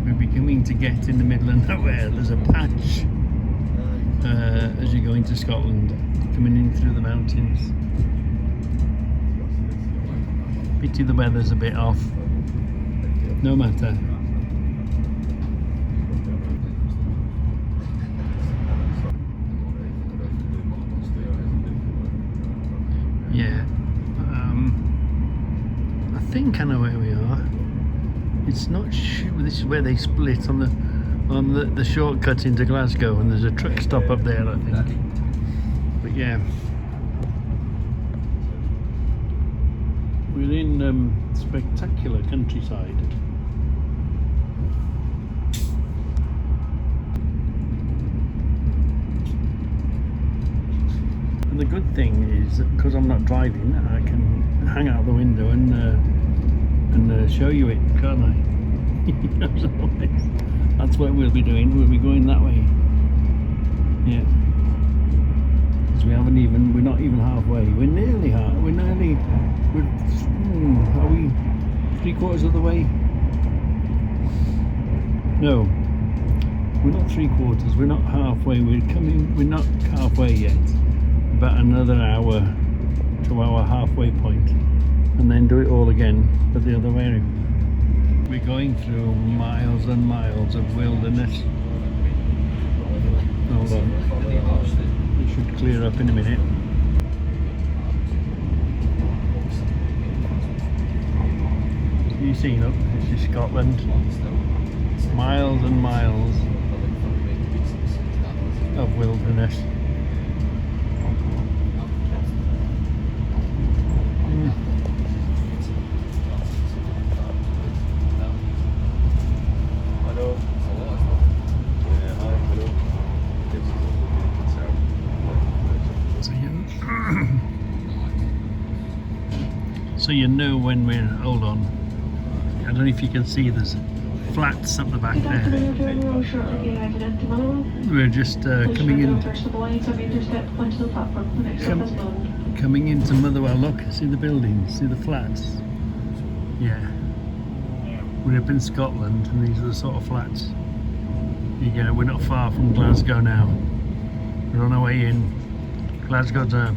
we're beginning to get in the middle of nowhere. There's a patch as you go into Scotland, coming in through the mountains. Pity the weather's a bit off. No matter. Yeah, I think I know where we are. It's not sure. This is where they split on the shortcut into Glasgow, and there's a truck stop up there, I think. But yeah, we're in spectacular countryside. And the good thing is that because I'm not driving, I can hang out the window and show you it, can't I? That's what we'll be doing. We'll be going that way. Yeah. Because we're not even halfway. We're nearly are we 3/4 of the way? No. We're not 3/4, we're not halfway. We're not halfway yet. About another hour to our halfway point, and then do it all again, but the other way. We're going through miles and miles of wilderness. Hold on, it should clear up in a minute. You see, look, this is Scotland. Miles and miles of wilderness. So you know when we're, hold on, I don't know if you can see, there's flats up the back there. We're just coming into Motherwell. Look, see the buildings, see the flats. Yeah, we're up in Scotland, and these are the sort of flats you get. We're not far from Glasgow now. We're on our way in. Glasgow's a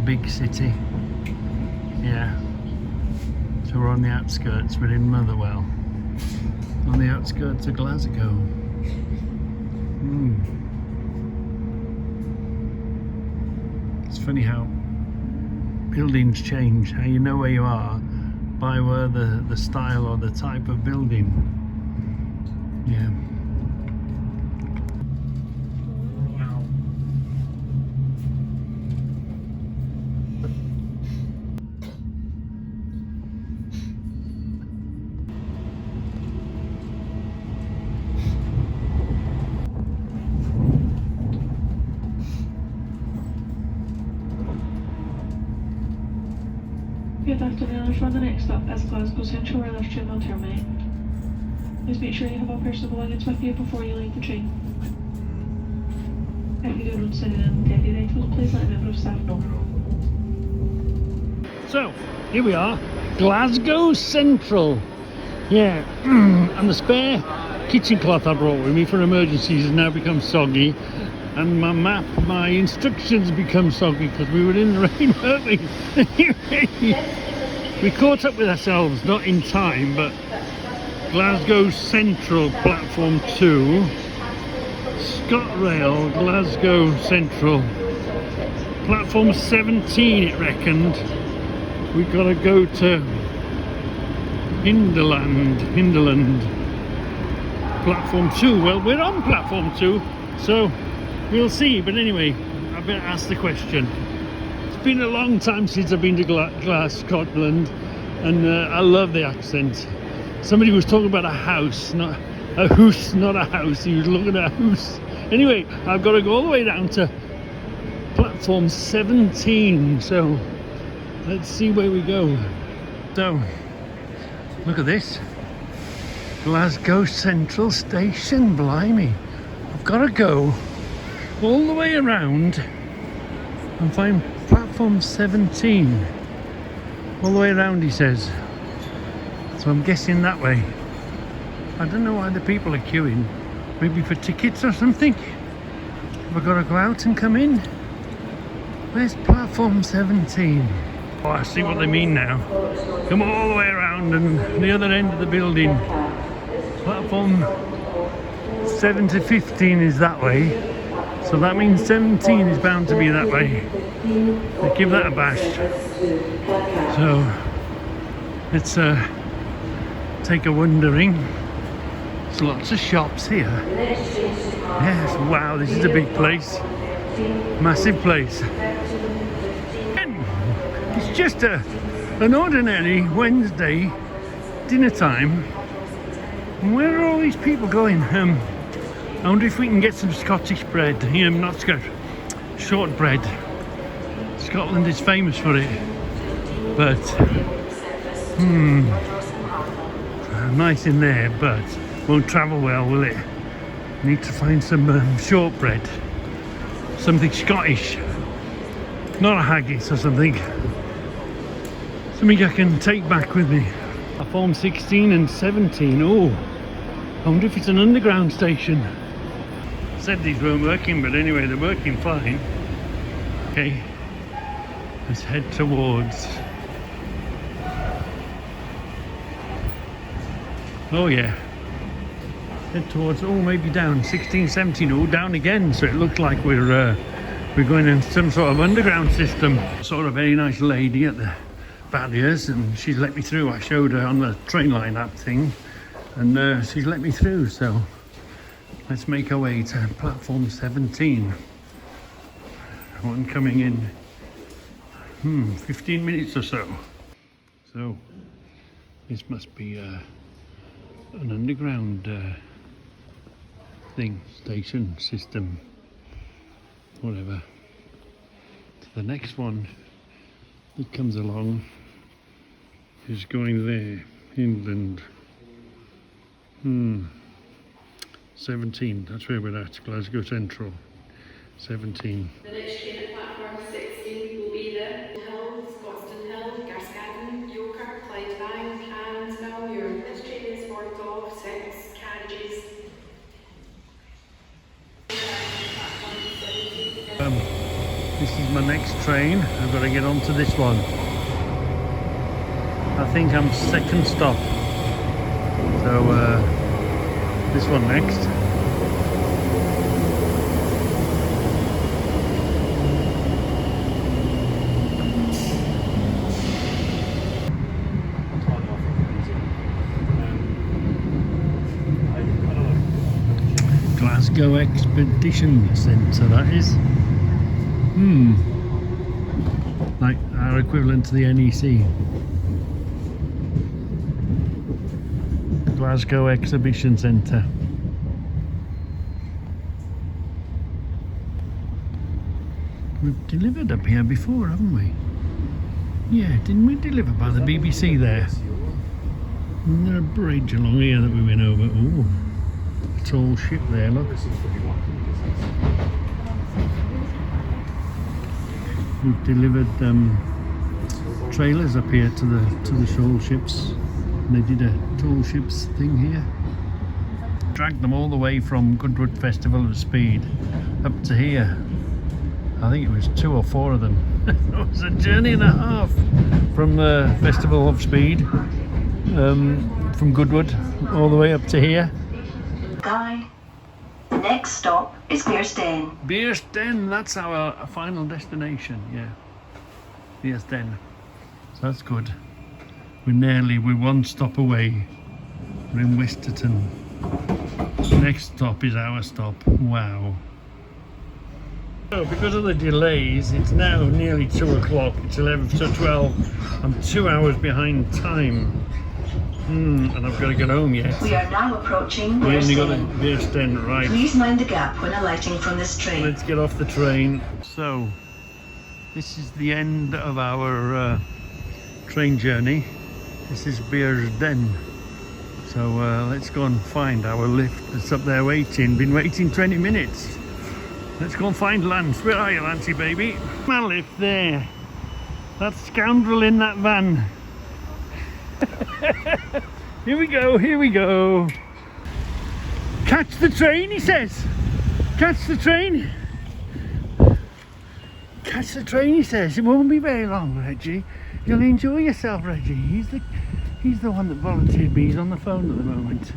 big city. Yeah, so we're on the outskirts. We're in Motherwell, on the outskirts of Glasgow. It's funny how buildings change, how you know where you are by where the style or the type of building. Yeah. Good afternoon, for the next stop as Glasgow Central Railway Train will terminate. Please make sure you have all personal belongings with you before you leave the train. If you do not sit in deputy, please let a member of staff know. So, here we are, Glasgow Central. Yeah, and the spare kitchen cloth I brought with me for emergencies has now become soggy. And my map, my instructions become soggy because we were in the rain, weren't we? We caught up with ourselves, not in time, but Glasgow Central, platform 2. ScotRail, Glasgow Central. Platform 17, it reckoned. We've got to go to Hinderland. platform 2. Well, we're on platform 2, so we'll see. But anyway, I better ask the question. It's been a long time since I've been to Glasgow, Scotland, and I love the accent. Somebody was talking about a house, not a house, not a house. He was looking at a house. Anyway, I've got to go all the way down to platform 17, so let's see where we go. So, look at this. Glasgow Central Station, blimey. I've got to go all the way around and find platform 17. All the way around, he says. So I'm guessing that way. I don't know why the people are queuing. Maybe for tickets or something? Have I got to go out and come in? Where's platform 17? Oh, I see what they mean now. Come all the way around and the other end of the building. Platform 7 to 15 is that way. So that means 17 is bound to be that way. Let's give that a bash. So, let's take a wandering. There's lots of shops here. Yes, wow, this is a big place. Massive place. And it's just an ordinary Wednesday dinner time. And where are all these people going? I wonder if we can get some Scottish bread. Not Scottish, shortbread. Scotland is famous for it. But, nice in there, but won't travel well, will it? Need to find some shortbread. Something Scottish. Not a haggis or something. Something I can take back with me. Platform 16 and 17. Oh, I wonder if it's an underground station. Said these weren't working, but anyway, they're working fine. Okay, let's head towards. Oh yeah, head towards. Oh, maybe down 16, 17. Oh, down again. So it looks like we're going in some sort of underground system. Saw a very nice lady at the barriers, and she's let me through. I showed her on the train line app thing, and she's let me through. So let's make our way to platform 17. One coming in 15 minutes or so. So this must be an underground thing, station, system, whatever. The next one that comes along is going there, England. 17, that's where we're at, Glasgow Central. 17. The next train at platform 16 will be the Hill, Scotstoun Hill, Garscadden, Yoker, Clydevine, Cannes, Malmuir. This train is formed of 6 carriages. This is my next train. I've got to get onto this one. I think I'm second stop. So this one next. Glasgow Expedition Centre, that is. Like our equivalent to the NEC. Glasgow Exhibition Centre. We've delivered up here before, haven't we? Yeah, didn't we deliver by the BBC there? Isn't there a bridge along here that we went over? Oh, a tall ship there, look. We've delivered trailers up here to the shoal ships. And they did a tall ships thing here. Dragged them all the way from Goodwood Festival of Speed up to here. I think it was 2 or 4 of them. It was a journey and a half from the Festival of Speed, from Goodwood all the way up to here. Guide. The next stop is Beersten. Beersten, that's our final destination, yeah. Beersten. So that's good. We're 1 stop away. We're in Westerton. Next stop is our stop. Wow. So because of the delays, it's now nearly 2 o'clock. It's 11 to 12. I'm 2 hours behind time. And I've got to get home yet. We are now approaching We only got Beersten. a Beersten, right. Please mind the gap when alighting from this train. Let's get off the train. So, this is the end of our train journey. This is Beersten. So let's go and find our lift that's up there waiting. Been waiting 20 minutes. Let's go and find Lance. Where are you, Lancey baby? My lift there. That scoundrel in that van. Here we go, here we go. Catch the train, he says. Catch the train. Catch the train, he says. It won't be very long, Reggie. You'll enjoy yourself, Reggie. He's the one that volunteered me. He's on the phone at the moment,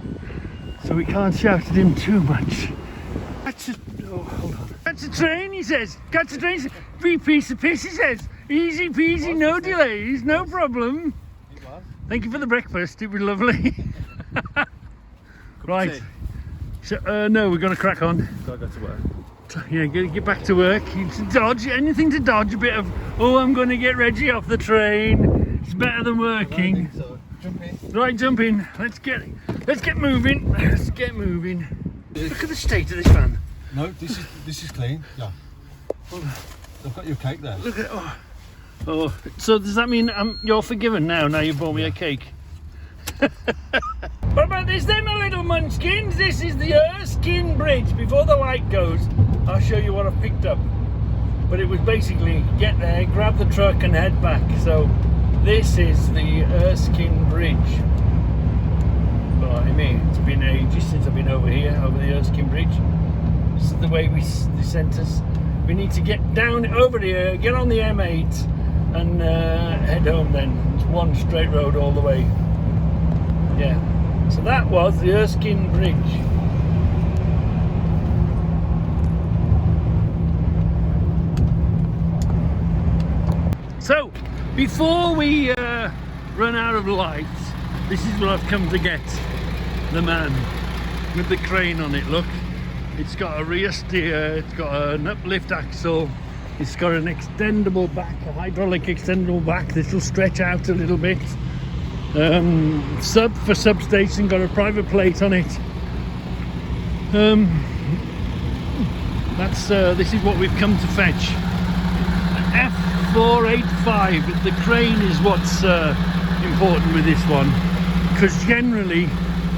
so we can't shout at him too much. Catch the, oh, hold on. Catch the train, he says. Catch the train. 3 piece of piss, he says. Easy peasy, no delays, no problem. Thank you for the breakfast. It was lovely. Right. So, no, we're going to crack on. Gotta go to work. Yeah, get back to work. Dodge anything to dodge a bit of. Oh, I'm going to get Reggie off the train. It's better than working. So, jump in. Right, jump in. Let's get moving. Let's get moving. Look at the state of this van. No, this is clean. Yeah. I've got your cake there. Look at oh. So does that mean you're forgiven now? Now you've bought me a cake. What about this then, my little munchkins? This is the Erskine Bridge. Before the light goes, I'll show you what I've picked up. But it was basically get there, grab the truck and head back. So this is the Erskine Bridge. Well, I mean, it's been ages since I've been over here, over the Erskine Bridge. This is the way they sent us. We need to get down over here, get on the M8 and head home then. It's one straight road all the way. Yeah. So that was the Erskine Bridge. So, before we run out of lights, this is what I've come to get. The man with the crane on it, look. It's got a rear steer, it's got an uplift axle, it's got an extendable back, a hydraulic extendable back. This will stretch out a little bit. Sub for substation, got a private plate on it. This is what we've come to fetch. F485. The crane is what's important with this one, because generally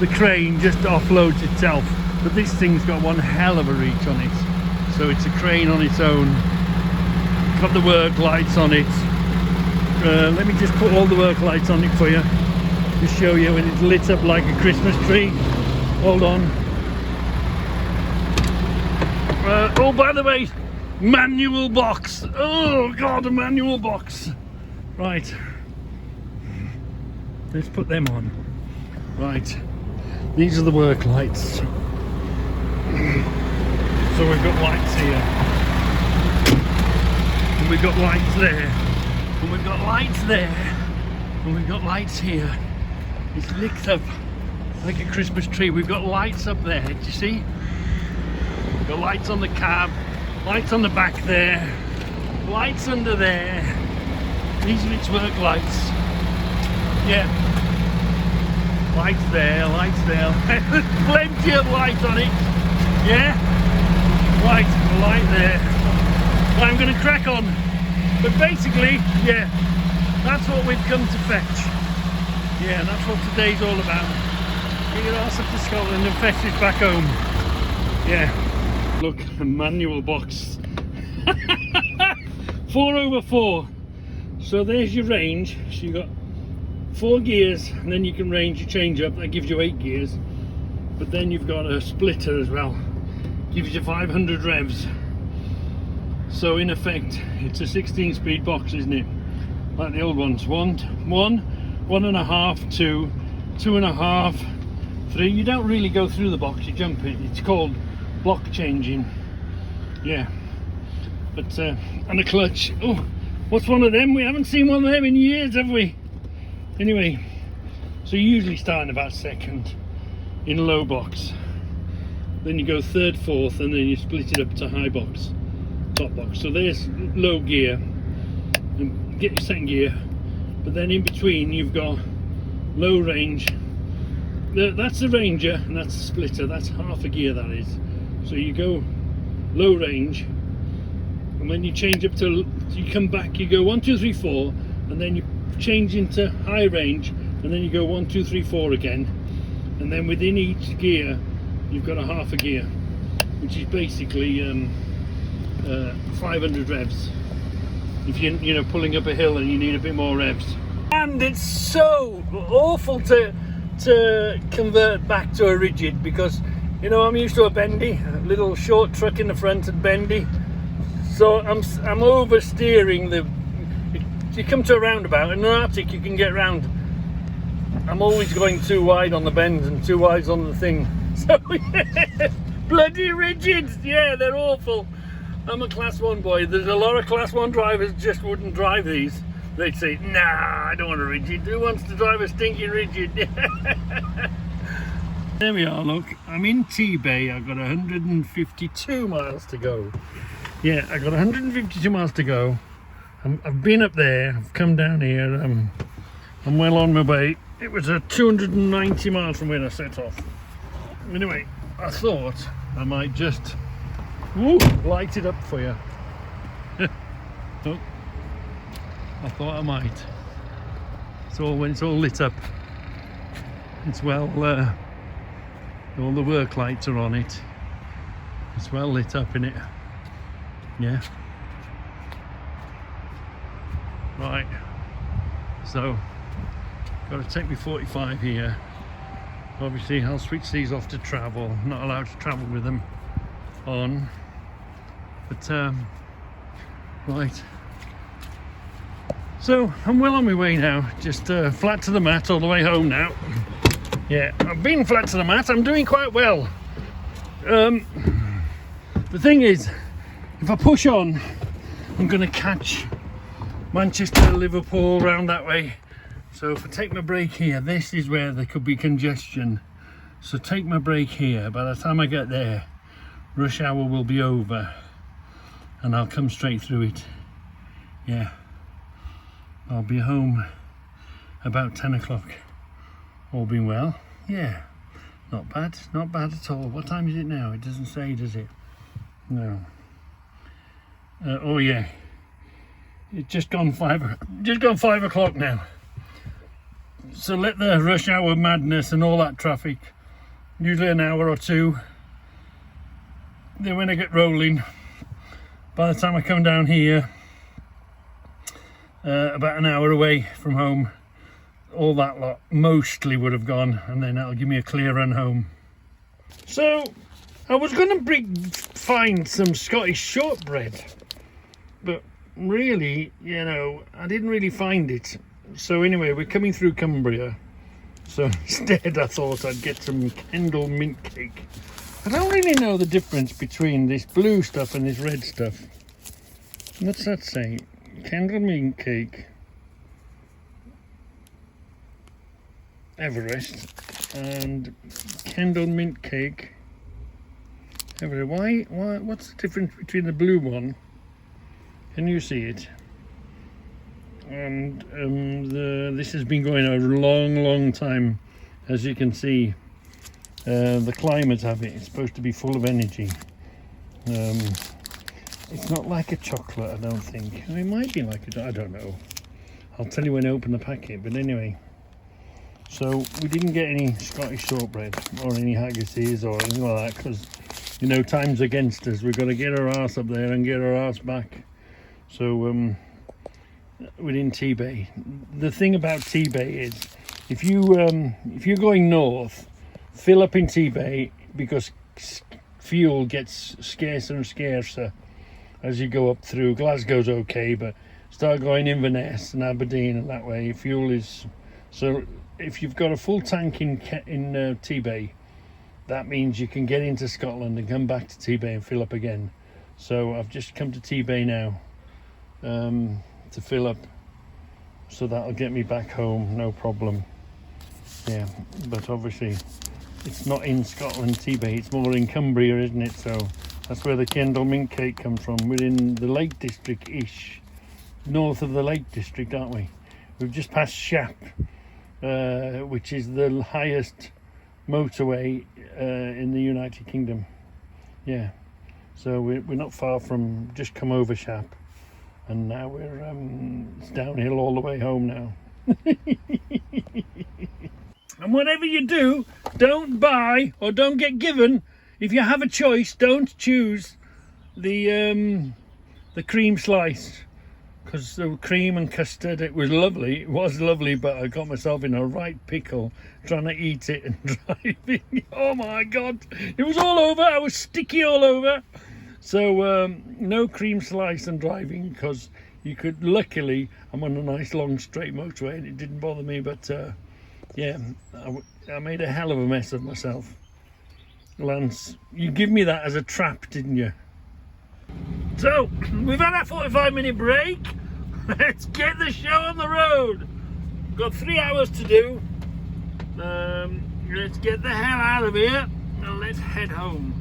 the crane just offloads itself, but this thing's got one hell of a reach on it, so it's a crane on its own. Got the work lights on it. Let me just put all the work lights on it for you to show you, and it's lit up like a Christmas tree. Hold on. Oh, by the way, manual box. Oh god, a manual box. Right, let's put them on. Right, these are the work lights. So we've got lights here, and we've got lights there, and we've got lights there, and we've got lights here. It's lit up like a Christmas tree. We've got lights up there, do you see? We've got lights on the cab, lights on the back there, lights under there. These are its work lights. Yeah. Lights there, lights there. Plenty of light on it. Yeah? Right, light there. I'm going to crack on. But basically, yeah, that's what we've come to fetch. Yeah, that's what today's all about. Get your ass up to Scotland and fetch it back home. Yeah. Look, a manual box. 4/4. So there's your range. So you got 4 gears, and then you can range your change up. That gives you 8 gears. But then you've got a splitter as well. Gives you 500 revs. So in effect, it's a 16-speed box, isn't it? Like the old ones. 1, 1.5, 2, 2.5, 3. You don't really go through the box, you jump it. It's called block changing. Yeah. But and a clutch. Oh, what's one of them? We haven't seen one of them in years, have we? Anyway, so you usually start in about second in low box. then you go third, fourth, and then you split it up to high box, top box. So there's low gear, and get your second gear, but then in between you've got low range. That's the Ranger and that's the splitter. That's half a gear, that is. So you go low range, and when you change up to, you come back, you go 1, 2, 3, 4, and then you change into high range, and then you go 1, 2, 3, 4 again, and then within each gear you've got a half a gear, which is basically 500 revs if you're pulling up a hill and you need a bit more revs. And it's so awful to convert back to a rigid, because I'm used to a bendy, a little short truck in the front and bendy, so I'm oversteering the. You come to a roundabout in an Arctic, you can get round. I'm always going too wide on the bends and too wide on the thing. So yeah, bloody rigids, yeah, they're awful. I'm a class 1 boy. There's a lot of class 1 drivers just wouldn't drive these. They'd say, nah, I don't want a rigid. Who wants to drive a stinking rigid? There we are, look. I'm in T-Bay. I've got 152 miles to go. Yeah, I've got 152 miles to go. I've been up there, I've come down here, I'm well on my way. It was 290 miles from where I set off. Anyway, I thought I might just light it up for you. Oh, I thought I might. So when it's all lit up, it's well, all the work lights are on it. It's well lit up in it. Yeah. Right. So, got to take me 45 here. Obviously, I'll switch these off to travel. Not allowed to travel with them on. But right. So I'm well on my way now. Just flat to the mat all the way home now. Yeah, I've been flat to the mat. I'm doing quite well. The thing is, if I push on, I'm going to catch Manchester, Liverpool, round that way. So if I take my break here, this is where there could be congestion. So take my break here. By the time I get there, rush hour will be over, and I'll come straight through it. Yeah, I'll be home about 10 o'clock. All being well. Yeah, not bad at all. What time is it now? It doesn't say, does it? No. Oh yeah, it's just gone 5 o'clock now. So let the rush hour madness and all that traffic, usually an hour or two, then when I get rolling, by the time I come down here, about an hour away from home, all that lot mostly would have gone, and then that'll give me a clear run home. So I was going to find some Scottish shortbread, but really, I didn't really find it. So anyway, we're coming through Cumbria, so instead I thought I'd get some Kendal mint cake. I don't really know the difference between this blue stuff and this red stuff. What's that say? Kendal mint cake, Everest, and Kendal mint cake, Everest. Why? What's the difference between the blue one? Can you see it? And this has been going a long time, as you can see. The climate of it is supposed to be full of energy. It's not like a chocolate, I don't think. It might be like I don't know. I'll tell you when I open the packet. But anyway, so we didn't get any Scottish shortbread or any haggises or anything like that, because time's against us. We've got to get our arse up there and get our arse back. So within T-Bay, the thing about T-Bay is if you're going north, fill up in T-Bay, because fuel gets scarcer and scarcer as you go up through. Glasgow's okay, but start going Inverness and Aberdeen and that way, fuel is. So if you've got a full tank in T-Bay, that means you can get into Scotland and come back to T-Bay and fill up again. So I've just come to T-Bay now to fill up, so that'll get me back home, no problem. Yeah, but obviously it's not in Scotland, Tebay, it's more in Cumbria, isn't it? So that's where the Kendal mint cake comes from. We're in the Lake District-ish, north of the Lake District, aren't we? We've just passed Shap, which is the highest motorway in the United Kingdom. Yeah, so we're not far from, just come over Shap, and now we're it's downhill all the way home now. And whatever you do, don't buy or don't get given. If you have a choice, don't choose the cream slice, because the cream and custard, it was lovely, but I got myself in a right pickle trying to eat it and driving. Oh my god, it was all over. I was sticky all over. So no cream slice and driving, because you could, luckily I'm on a nice long straight motorway and it didn't bother me, but yeah, I made a hell of a mess of myself. Lance, you give me that as a trap, didn't you? So, we've had a 45-minute break. Let's get the show on the road. Got 3 hours to do. Let's get the hell out of here and let's head home.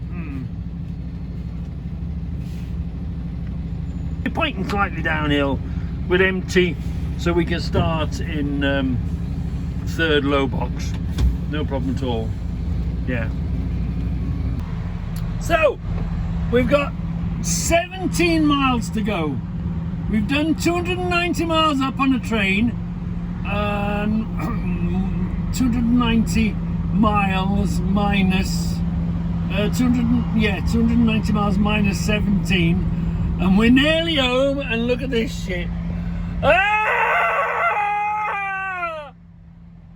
We're pointing slightly downhill with empty, so we can start in third low box. No problem at all. Yeah. So, we've got 17 miles to go. We've done 290 miles up on a train and 290 miles minus 290 miles minus 17, and we're nearly home. And look at this shit. Ah!